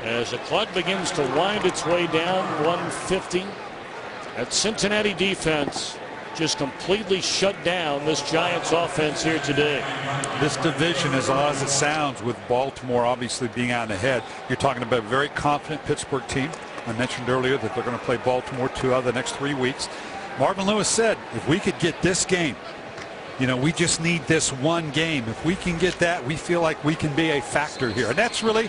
as the clock begins to wind its way down. 150. That Cincinnati defense just completely shut down this Giants offense here today. This division, as odd as it sounds, with Baltimore obviously being out ahead, you're talking about a very confident Pittsburgh team. I mentioned earlier that they're going to play Baltimore 2 out of the next 3 weeks. Marvin Lewis said, if we could get this game, we just need this one game. If we can get that, we feel like we can be a factor here. And that's really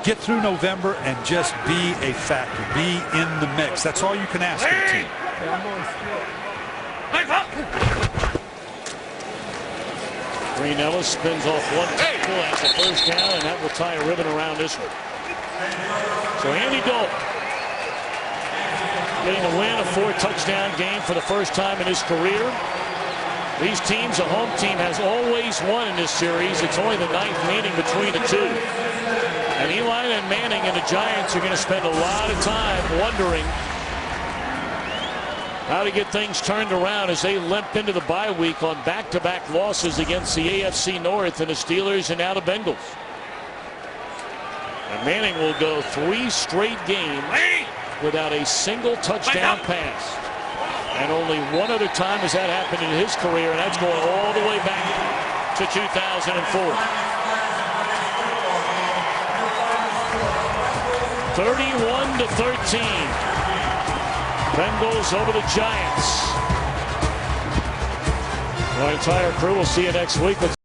get through November and just be a factor, be in the mix. That's all you can ask of a team. Green Ellis spins off one tackle. That's the first down, and that will tie a ribbon around this one. So Andy Dalton getting a win, a 4-touchdown game for the first time in his career. These teams, a home team has always won in this series. It's only the 9th meeting between the two. And Eli and Manning and the Giants are going to spend a lot of time wondering how to get things turned around as they limp into the bye week on back-to-back losses against the AFC North and the Steelers and now the Bengals. And Manning will go 3 straight games without a single touchdown pass. And only one other time has that happened in his career, and that's going all the way back to 2004. 31-13. Bengals over the Giants. Our entire crew will see you next week.